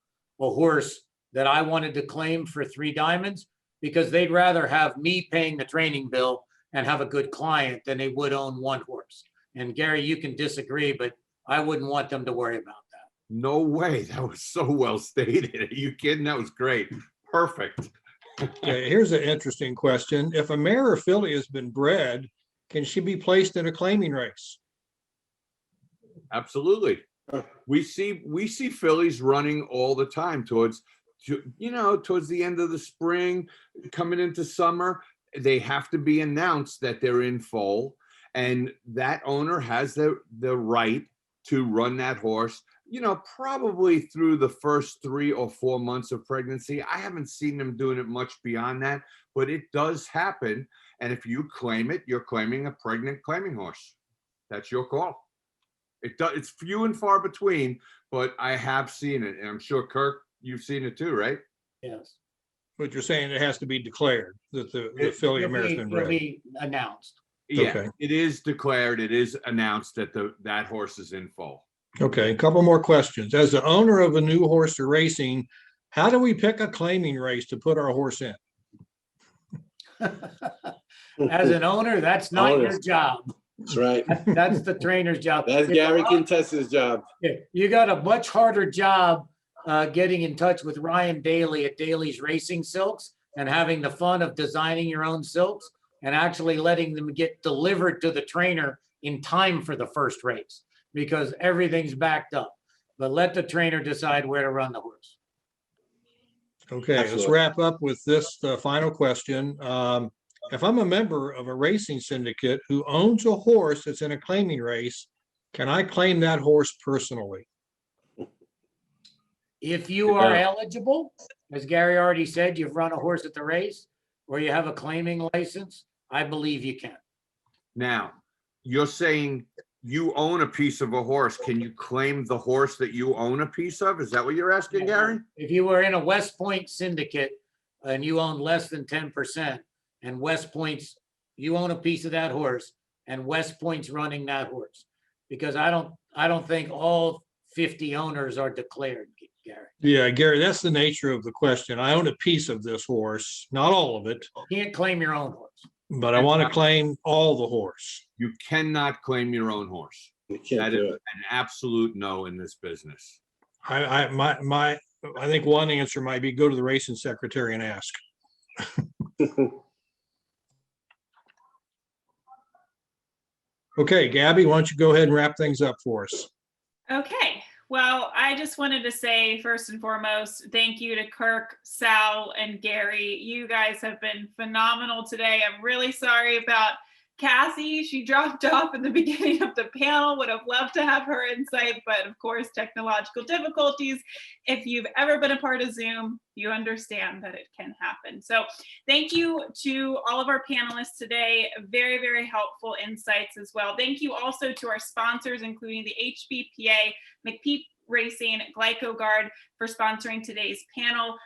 a horse that I wanted to claim for 3 diamonds, because they'd rather have me paying the training bill and have a good client than they would own one horse. And Gary, you can disagree, but I wouldn't want them to worry about that. No way. That was so well stated. Are you kidding? That was great. Perfect. Okay, here's an interesting question. If a mare or filly has been bred, can she be placed in a claiming race? Absolutely. We see fillies running all the time towards the end of the spring, coming into summer. They have to be announced that they're in foal, and that owner has the right to run that horse, probably through the first 3 or 4 months of pregnancy. I haven't seen them doing it much beyond that, but it does happen. And if you claim it, you're claiming a pregnant claiming horse. That's your call. It's few and far between, but I have seen it. And I'm sure, Kirk, you've seen it too, right? Yes. But you're saying it has to be declared that the filly or mare has been It'll bred. be announced. Yeah, Okay. it is declared, it is announced that that horse is in full. Okay, a couple more questions. As the owner of a new horse to racing, how do we pick a claiming race to put our horse in? As an owner, that's not your Owners. job. That's right. That's the trainer's job. That's It's a Gary lot- Contessa's job. Yeah, you got a much harder job getting in touch with Ryan Daly at Daly's Racing Silks and having the fun of designing your own silks and actually letting them get delivered to the trainer in time for the first race because everything's backed up. But let the trainer decide where to run the horse. Okay, let's Absolutely. wrap up with this final question. If I'm a member of a racing syndicate who owns a horse that's in a claiming race, can I claim that horse personally? If you are Yeah. eligible, as Gary already said, you've run a horse at the race or you have a claiming license, I believe you can. Now, you're saying you own a piece of a horse. Can you claim the horse that you own a piece of? Is that what you're asking, Gary? If you were in a West Point syndicate and you own less than 10% and West Point's, you own a piece of that horse and West Point's running that horse. Because I don't think all 50 owners are declared, Gary. Yeah, Gary, that's the nature of the question. I own a piece of this horse, not all of it, You can't claim your own horse. but I want to claim all the horse. You cannot claim your own horse. You can't That do is an absolute no in this business. I think one answer might be go to the racing secretary and ask. it. Okay, Gabby, why don't you go ahead and wrap things up for us? Okay, well, I just wanted to say first and foremost, thank you to Kirk, Sal, and Gary. You guys have been phenomenal today. I'm really sorry about Cassie. She dropped off in the beginning of the panel. Would have loved to have her insight, but of course, technological difficulties. If you've ever been a part of Zoom, you understand that it can happen. So thank you to all of our panelists today. Very, very helpful insights as well. Thank you also to our sponsors, including the HBPA, McPeak Racing, GlycoGuard for sponsoring today's panel.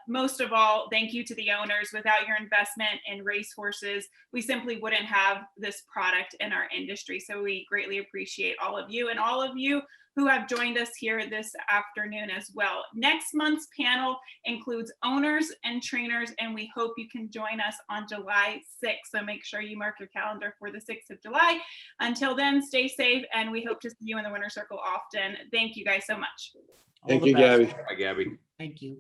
Most of all, thank you to the owners. Without your investment in racehorses, we simply wouldn't have this product in our industry. So we greatly appreciate all of you and all of you who have joined us here this afternoon as well. Next month's panel includes owners and trainers, and we hope you can join us on July 6th. So make sure you mark your calendar for the 6th of July. Until then, stay safe, and we hope to see you in the winner's circle often. Thank you guys so much. All Thank the you, best. Gabby. Hi, Gabby. Thank you.